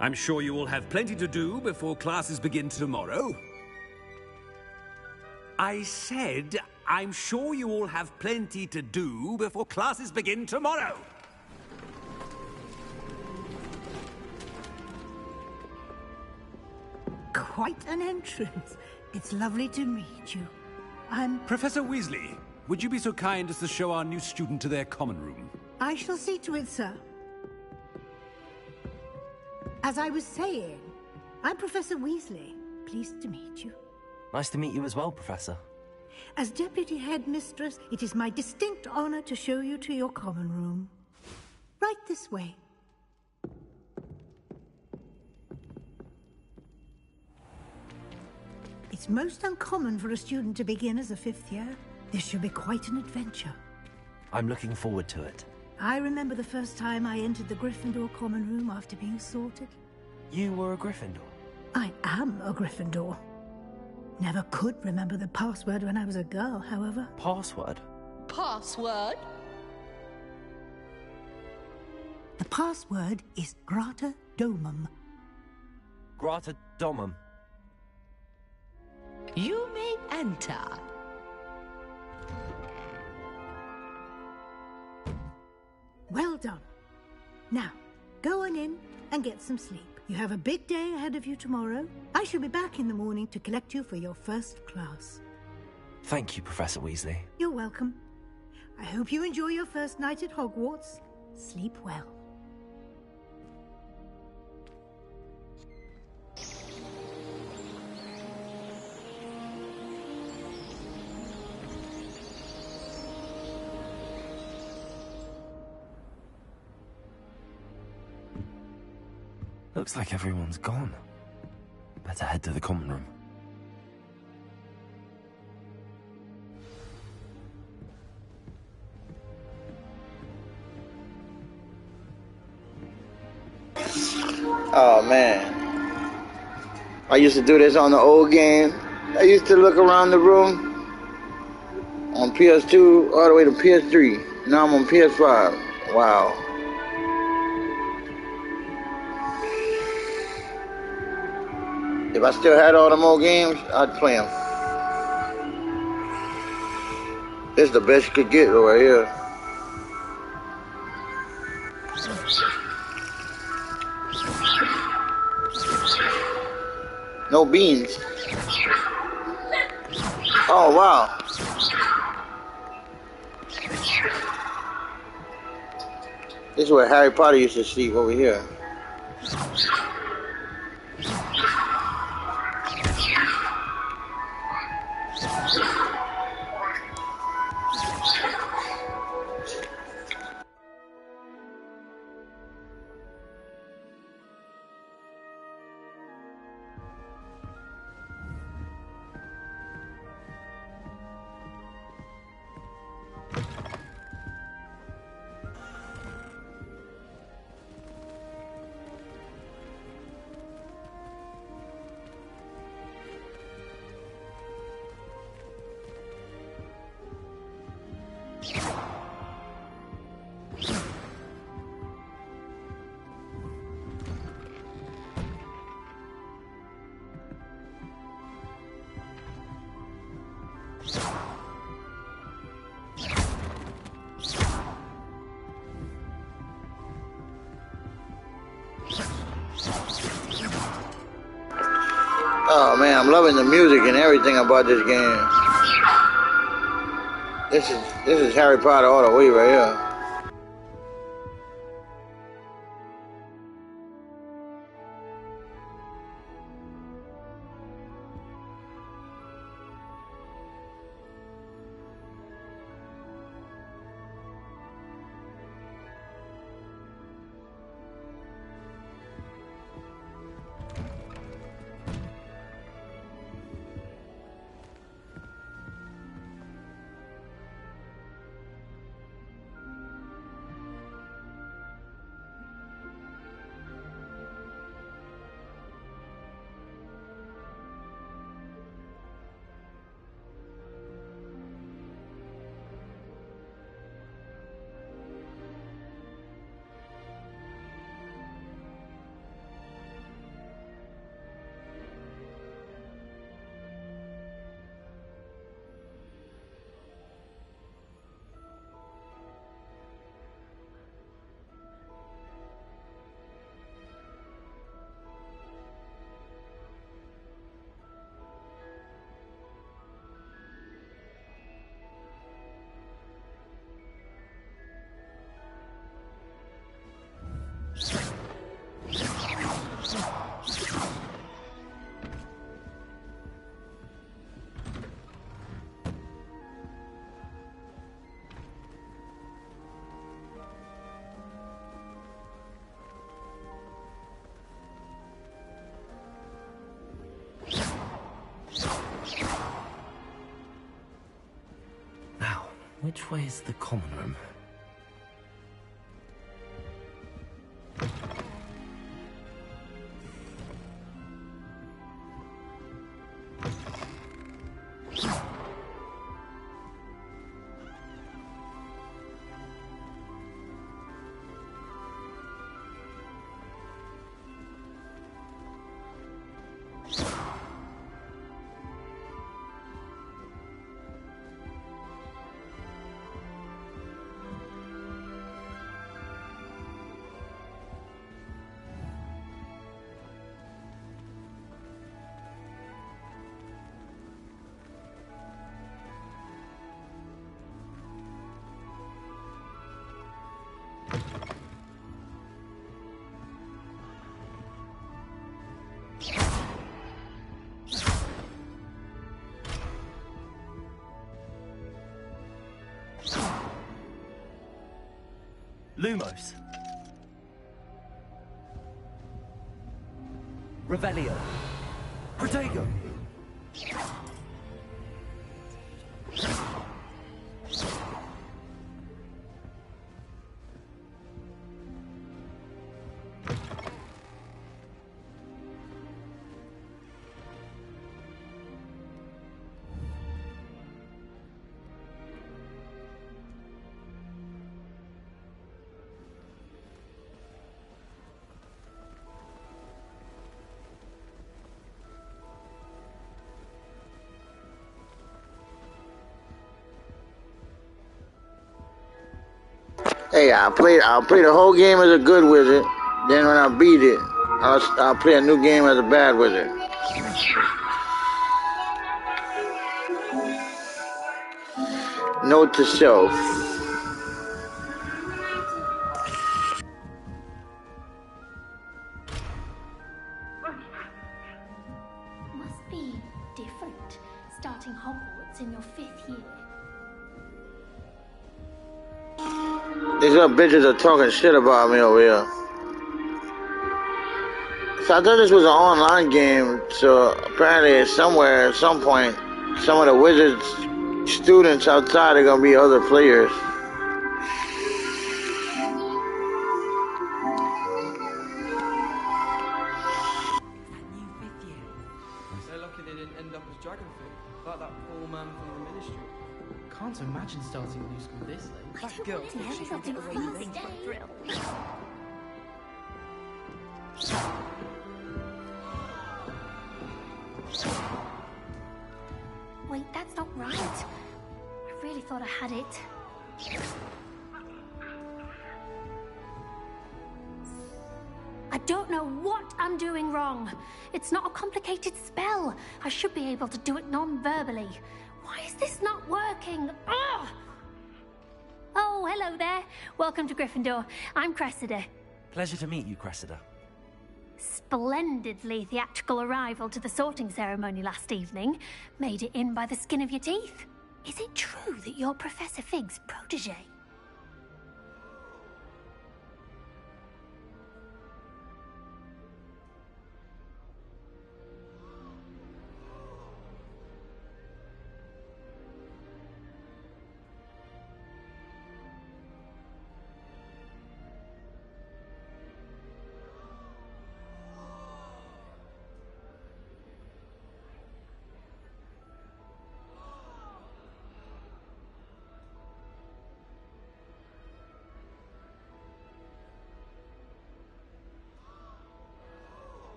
I'm sure you all have plenty to do before classes begin tomorrow. I said, I'm sure you all have plenty to do before classes begin tomorrow. Quite an entrance. It's lovely to meet you. I'm... Professor Weasley, would you be so kind as to show our new student to their common room? I shall see to it, sir. As I was saying, I'm Professor Weasley. Pleased to meet you. Nice to meet you as well, Professor. As Deputy Headmistress, it is my distinct honor to show you to your common room. Right this way. It's most uncommon for a student to begin as a fifth year. This should be quite an adventure. I'm looking forward to it. I remember the first time I entered the Gryffindor common room after being sorted. You were a Gryffindor? I am a Gryffindor. Never could remember the password when I was a girl, however. Password? Password? The password is Grata Domum. Grata Domum. You may enter. Well done. Now, go on in and get some sleep. You have a big day ahead of you tomorrow. I shall be back in the morning to collect you for your first class. Thank you, Professor Weasley. You're welcome. I hope you enjoy your first night at Hogwarts. Sleep well. Looks like everyone's gone. Better head to the common room. Oh man. I used to do this on the old game. I used to look around the room on PS2 all the way to PS3. Now I'm on PS5. Wow. If I still had all them old games, I'd play them. This is the best you could get right here. No beans. Oh, wow. This is where Harry Potter used to sleep, over here. Oh man, I'm loving the music and everything about this game. This is Harry Potter all the way right here. Which way is the common room? Lumos. Revelio. Protego. Hey, I'll play the whole game as a good wizard. Then when I beat it, I'll play a new game as a bad wizard. Note to self. Must be different starting Hogwarts in your 5th year. These little bitches are talking shit about me over here. So I thought this was an online game, so apparently somewhere, at some point, some of the wizards students outside are gonna be other players. So lucky they didn't end up as dragonfruit, like that poor man from the ministry. Can't imagine starting a new school this late. That girl thinks she can get away with anything but thrill. Wait, that's not right. I really thought I had it. I don't know what I'm doing wrong. It's not a complicated spell. I should be able to do it non-verbally. Why is this not working? Ugh! Oh, hello there. Welcome to Gryffindor. I'm Cressida. Pleasure to meet you, Cressida. Splendidly theatrical arrival to the sorting ceremony last evening. Made it in by the skin of your teeth. Is it true that you're Professor Fig's protege?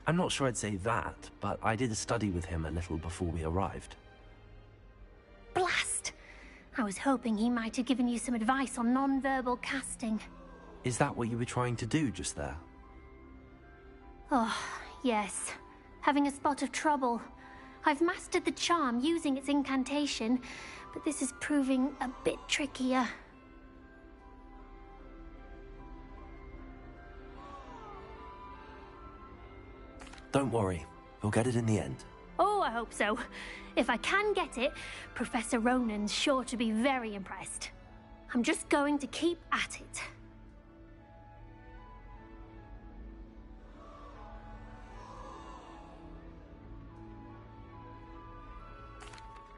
I'm not sure I'd say that, but I did study with him a little before we arrived. Blast! I was hoping he might have given you some advice on non-verbal casting. Is that what you were trying to do just there? Oh, yes. Having a spot of trouble. I've mastered the charm using its incantation, but this is proving a bit trickier. Don't worry, we'll get it in the end. Oh, I hope so. If I can get it, Professor Ronan's sure to be very impressed. I'm just going to keep at it.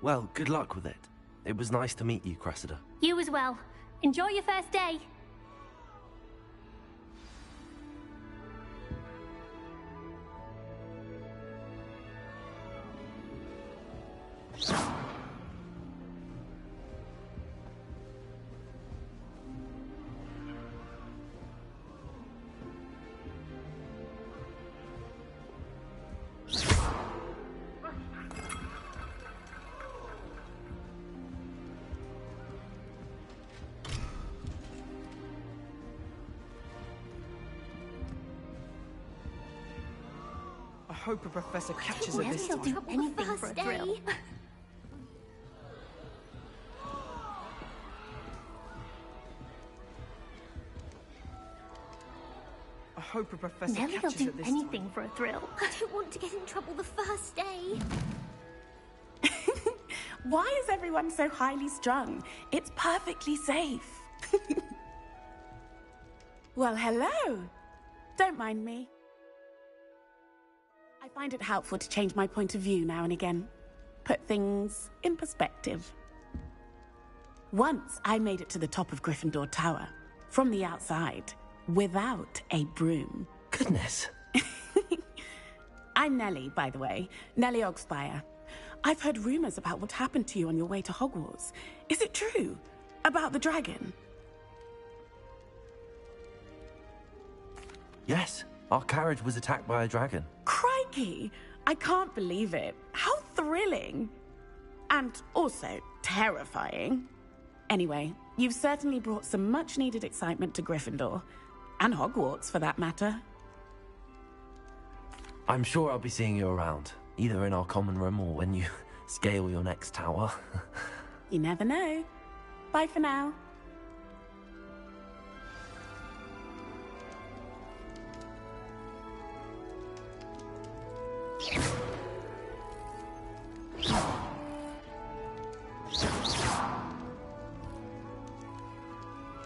Well, good luck with it. It was nice to meet you, Cressida. You as well. Enjoy your first day. hope a professor catches Don't her this worry, time. I'll do anything for a thrill. I hope a professor Nelly will catches do her this anything time. for a thrill. I don't want to get in trouble the first day. Why is everyone so highly strung? It's perfectly safe. Well, hello. Don't mind me. I find it helpful to change my point of view now and again. Put things in perspective. Once I made it to the top of Gryffindor Tower, from the outside, without a broom. Goodness. I'm Nellie, by the way. Nellie Ogspire. I've heard rumors about what happened to you on your way to Hogwarts. Is it true? About the dragon? Yes, our carriage was attacked by a dragon. Crikey! I can't believe it. How thrilling! And also terrifying. Anyway, you've certainly brought some much-needed excitement to Gryffindor. And Hogwarts, for that matter. I'm sure I'll be seeing you around, either in our common room or when you scale your next tower. You never know. Bye for now.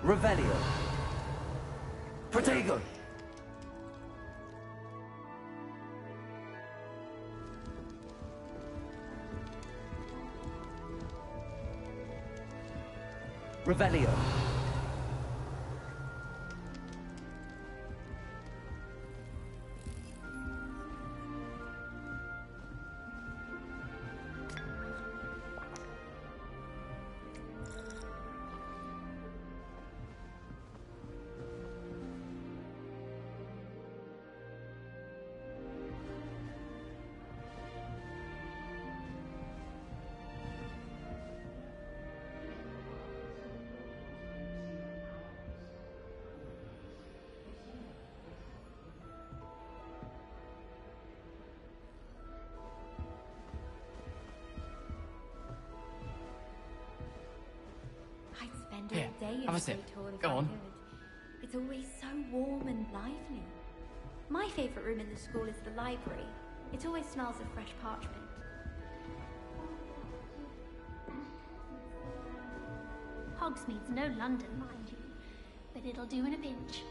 Revelio. Protego. Revelio. I'd spend Here, all day in have a the sip. Great Hall if Go I on. could. It's always so warm and lively. My favourite room in the school is the library. It always smells of fresh parchment. Hogsmeade's no London, mind you, but it'll do in a pinch.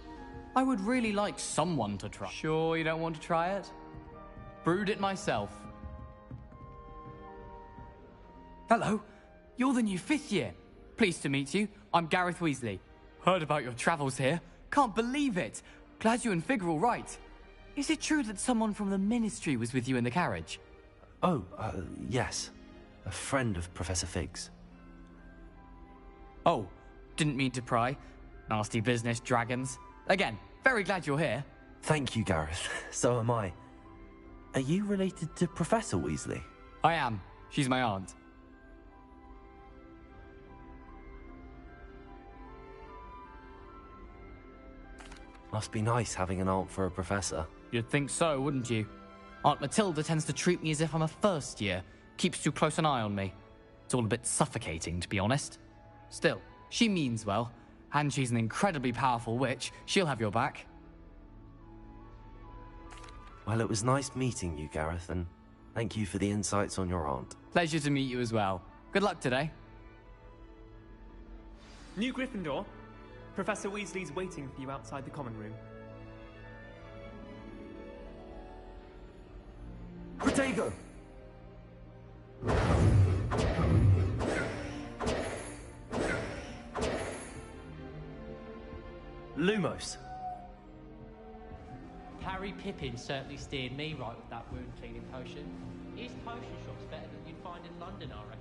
I would really like someone to try. Sure you don't want to try it? Brewed it myself. Hello, you're the new 5th year. Pleased to meet you. I'm Gareth Weasley. Heard about your travels here. Can't believe it. Glad you and Fig are all right. Is it true that someone from the Ministry was with you in the carriage? Oh, yes. A friend of Professor Fig's. Oh, didn't mean to pry. Nasty business, dragons. Again, very glad you're here. Thank you, Gareth. So am I. Are you related to Professor Weasley? I am. She's my aunt. Must be nice having an aunt for a professor. You'd think so, wouldn't you? Aunt Matilda tends to treat me as if I'm a first year. Keeps too close an eye on me. It's all a bit suffocating, to be honest. Still, she means well. And she's an incredibly powerful witch. She'll have your back. Well, it was nice meeting you, Gareth, and thank you for the insights on your aunt. Pleasure to meet you as well. Good luck today. New Gryffindor. Professor Weasley's waiting for you outside the common room. Protego! Lumos. Harry Pippin certainly steered me right with that wound cleaning potion. His potion shop's better than you'd find in London, I reckon.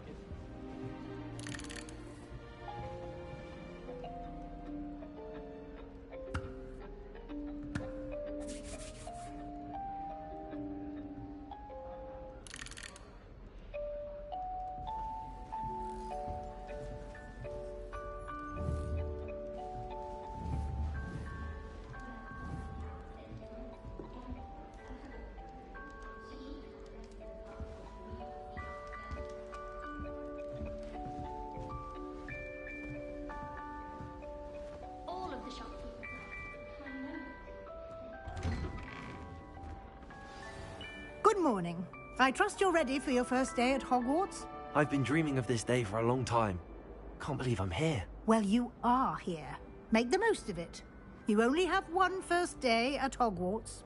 Good morning. I trust you're ready for your first day at Hogwarts? I've been dreaming of this day for a long time. Can't believe I'm here. Well, you are here. Make the most of it. You only have one first day at Hogwarts.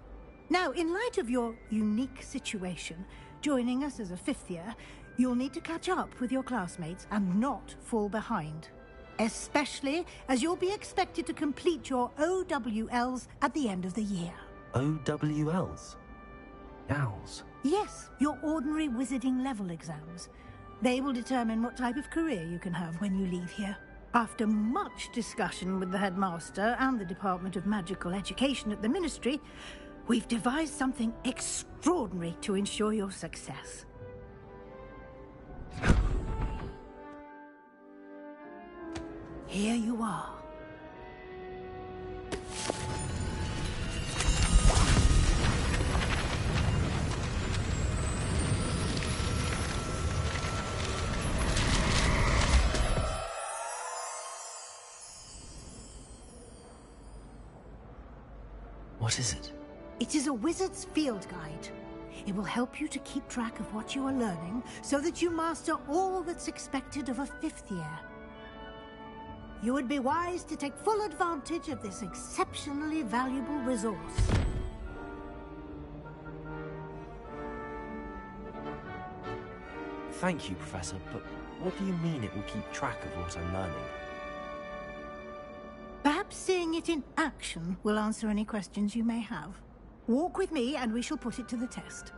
Now, in light of your unique situation, joining us as a fifth year, you'll need to catch up with your classmates and not fall behind. Especially as you'll be expected to complete your OWLs at the end of the year. OWLs? Owls? Yes, your ordinary wizarding level exams. They will determine what type of career you can have when you leave here. After much discussion with the headmaster and the Department of Magical Education at the Ministry, we've devised something extraordinary to ensure your success. Here you are. What is it? It is a wizard's field guide. It will help you to keep track of what you are learning so that you master all that's expected of a fifth year. You would be wise to take full advantage of this exceptionally valuable resource. Thank you, Professor, but what do you mean it will keep track of what I'm learning? Perhaps seeing it in action will answer any questions you may have. Walk with me and we shall put it to the test.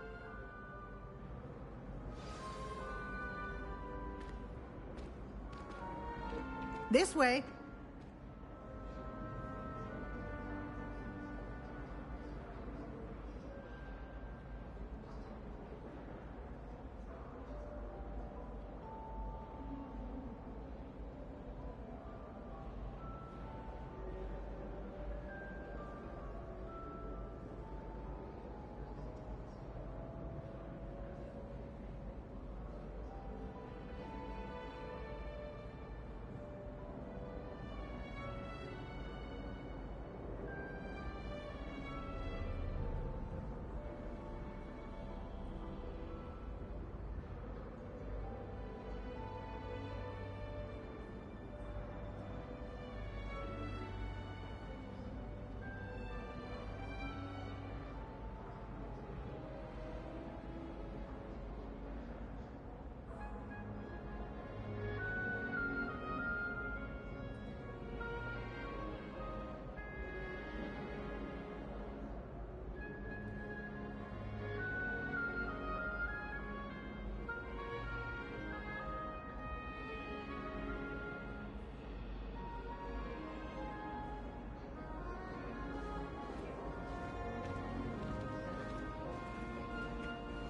This way.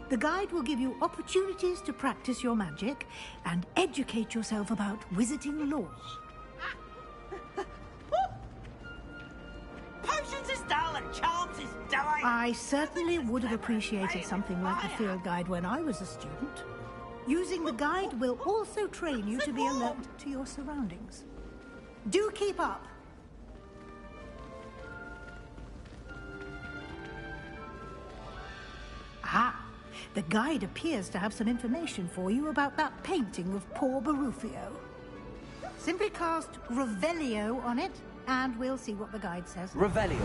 The guide will give you opportunities to practice your magic and educate yourself about wizarding law. Potions is dull and charms is dull. I certainly would have appreciated something like the field guide when I was a student. Using the guide will also train you to be alert to your surroundings. Do keep up. Ah, the guide appears to have some information for you about that painting of poor Barufio. Simply cast Revelio on it, and we'll see what the guide says. Revelio.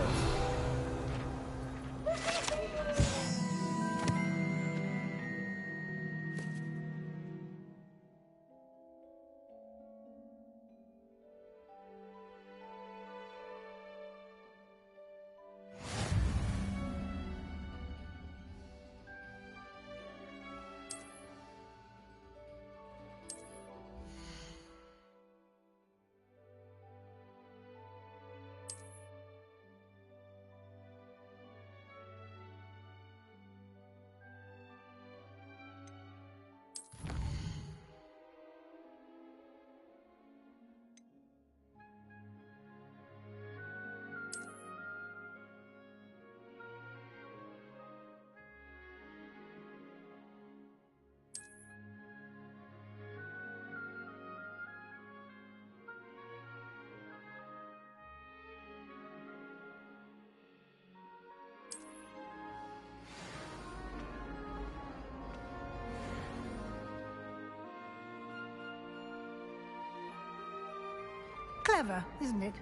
Clever, isn't it?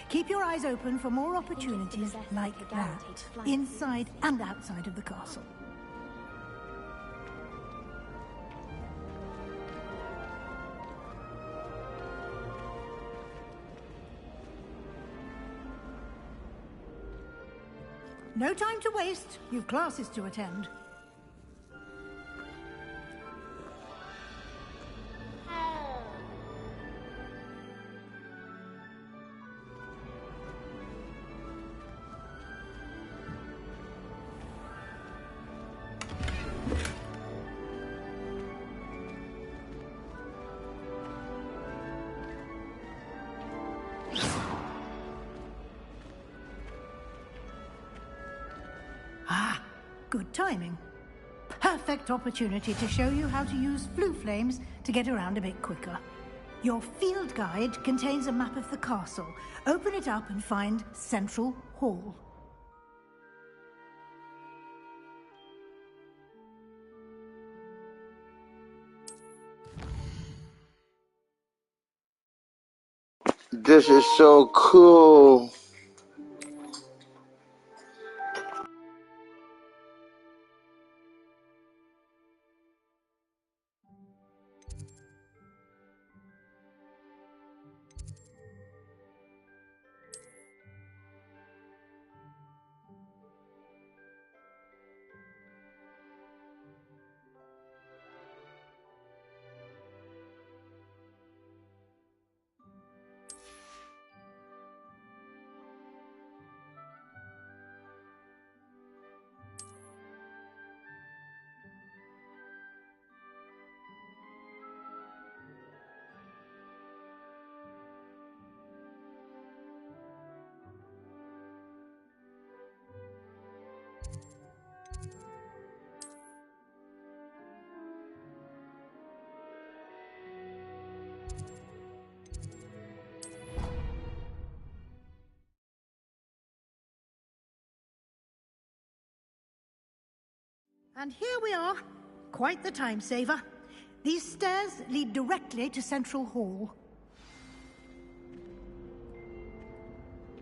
Keep your eyes open for more opportunities like that, inside and outside of the castle. No time to waste. You've classes to attend. Good timing. Perfect opportunity to show you how to use flue flames to get around a bit quicker. Your field guide contains a map of the castle. Open it up and find Central Hall. This is so cool. And here we are. Quite the time saver. These stairs lead directly to Central Hall.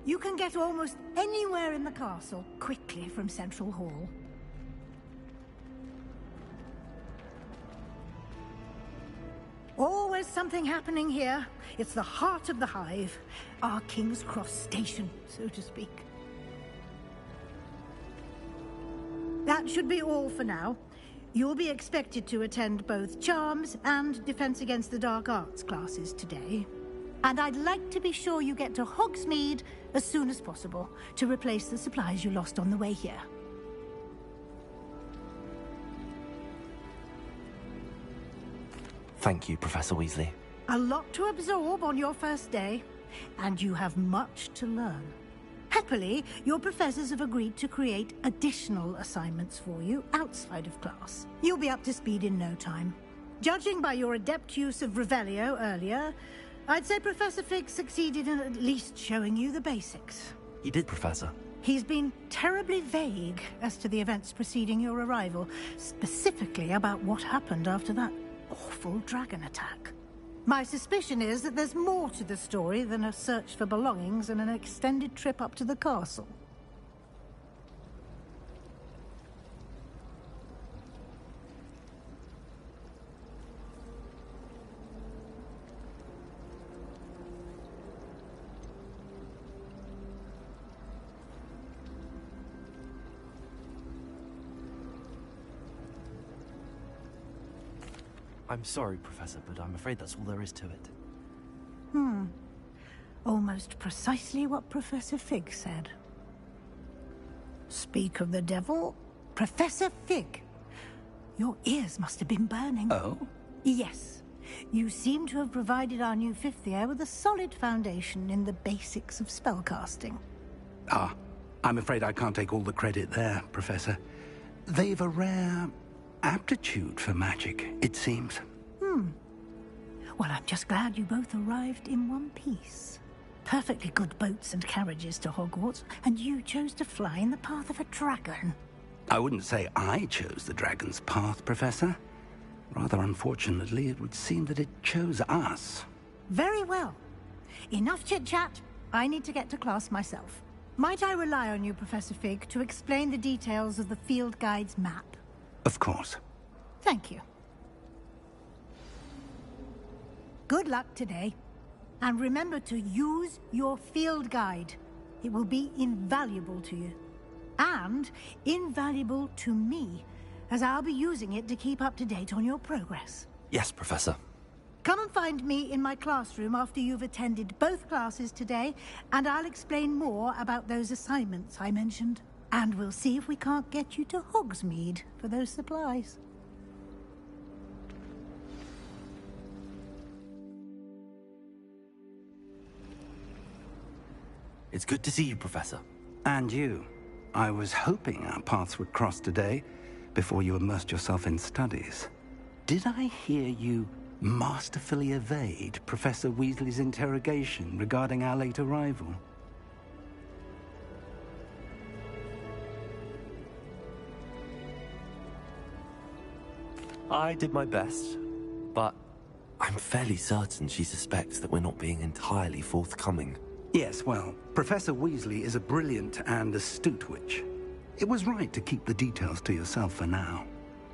You can get almost anywhere in the castle quickly from Central Hall. Always something happening here. It's the heart of the hive. Our King's Cross station, so to speak. That should be all for now. You'll be expected to attend both Charms and Defense Against the Dark Arts classes today. And I'd like to be sure you get to Hogsmeade as soon as possible to replace the supplies you lost on the way here. Thank you, Professor Weasley. A lot to absorb on your first day, and you have much to learn. Happily, your professors have agreed to create additional assignments for you outside of class. You'll be up to speed in no time. Judging by your adept use of Revelio earlier, I'd say Professor Fig succeeded in at least showing you the basics. He did, Professor. He's been terribly vague as to the events preceding your arrival, specifically about what happened after that awful dragon attack. My suspicion is that there's more to the story than a search for belongings and an extended trip up to the castle. I'm sorry, Professor, but I'm afraid that's all there is to it. Almost precisely what Professor Fig said. Speak of the devil, Professor Fig. Your ears must have been burning. Oh? Yes. You seem to have provided our new fifth year with a solid foundation in the basics of spellcasting. Ah, I'm afraid I can't take all the credit there, Professor. They've a rare aptitude for magic, it seems. Well, I'm just glad you both arrived in one piece. Perfectly good boats and carriages to Hogwarts, and you chose to fly in the path of a dragon. I wouldn't say I chose the dragon's path, Professor. Rather unfortunately, it would seem that it chose us. Very well. Enough chit-chat. I need to get to class myself. Might I rely on you, Professor Fig, to explain the details of the field guide's map? Of course. Thank you. Good luck today. And remember to use your field guide. It will be invaluable to you. And invaluable to me, as I'll be using it to keep up to date on your progress. Yes, Professor. Come and find me in my classroom after you've attended both classes today, and I'll explain more about those assignments I mentioned. And we'll see if we can't get you to Hogsmeade for those supplies. It's good to see you, Professor. And you. I was hoping our paths would cross today, before you immersed yourself in studies. Did I hear you masterfully evade Professor Weasley's interrogation regarding our late arrival? I did my best, but I'm fairly certain she suspects that we're not being entirely forthcoming. Yes, well, Professor Weasley is a brilliant and astute witch. It was right to keep the details to yourself for now.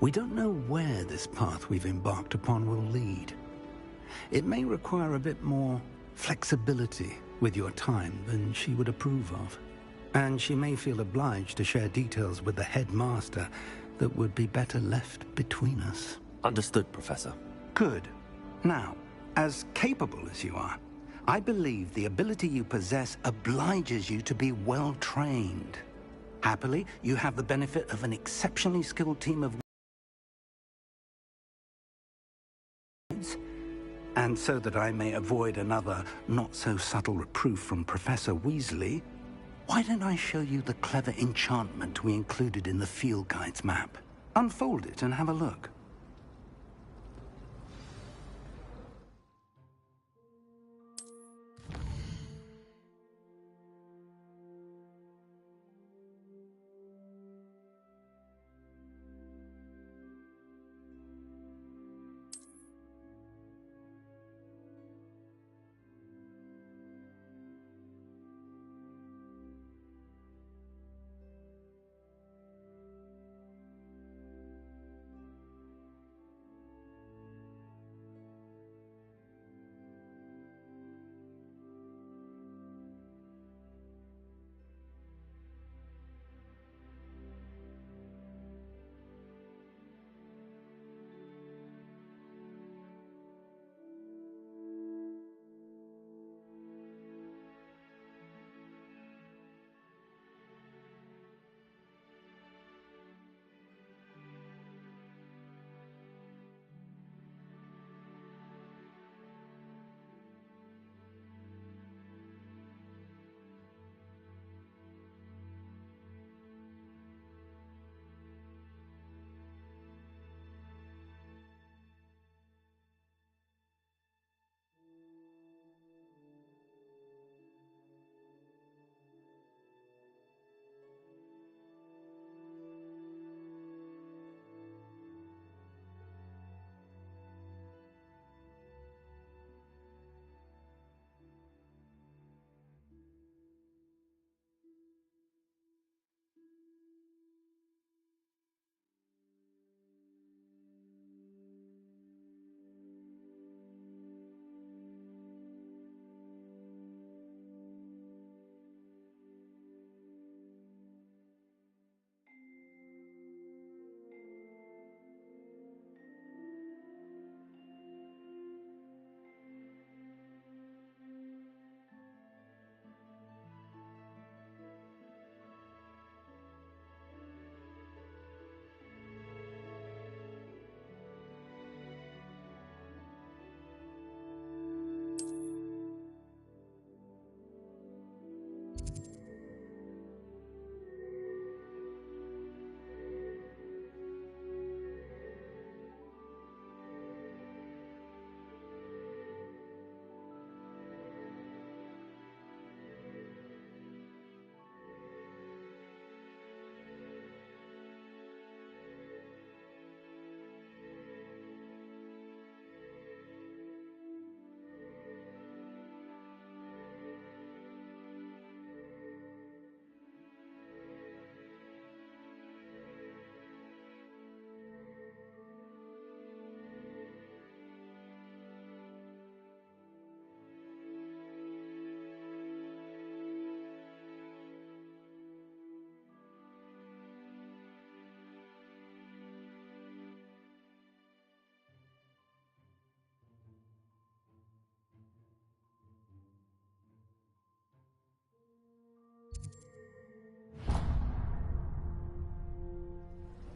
We don't know where this path we've embarked upon will lead. It may require a bit more flexibility with your time than she would approve of. And she may feel obliged to share details with the headmaster that would be better left between us. Understood, Professor. Good. Now, as capable as you are, I believe the ability you possess obliges you to be well trained. Happily, you have the benefit of an exceptionally skilled team of and so that I may avoid another not-so-subtle reproof from Professor Weasley, why don't I show you the clever enchantment we included in the field guide's map? Unfold it and have a look.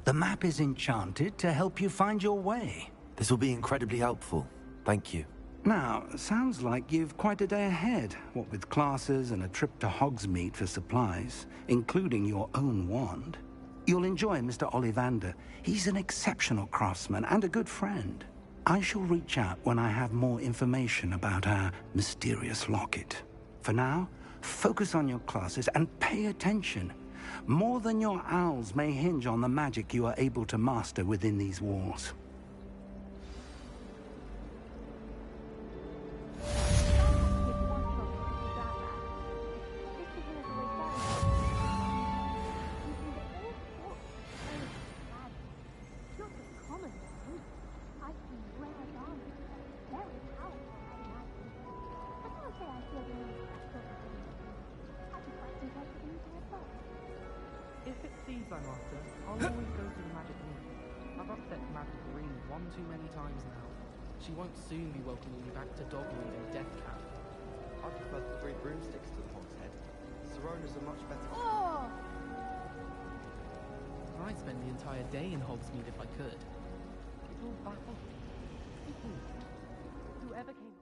The map is enchanted to help you find your way. This will be incredibly helpful. Thank you. Now, sounds like you've quite a day ahead, what with classes and a trip to Hogsmeade for supplies, including your own wand. You'll enjoy Mr. Ollivander. He's an exceptional craftsman and a good friend. I shall reach out when I have more information about our mysterious locket. For now, focus on your classes and pay attention. More than your owls may hinge on the magic you are able to master within these walls. If it's thieves I'm after, I'll always go to the magic meeting. I've upset Madame Green one too many times now. She won't soon be welcoming me back to Dogmead and Death Camp. I prefer the 3 broomsticks to the Hog's Head. Sirona's a much better... Oh! I'd spend the entire day in Hogsmeade if I could. It's all baffled me. Whoever came...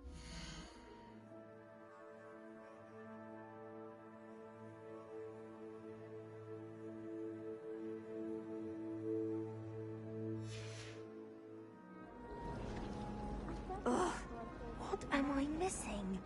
Ugh, what am I missing?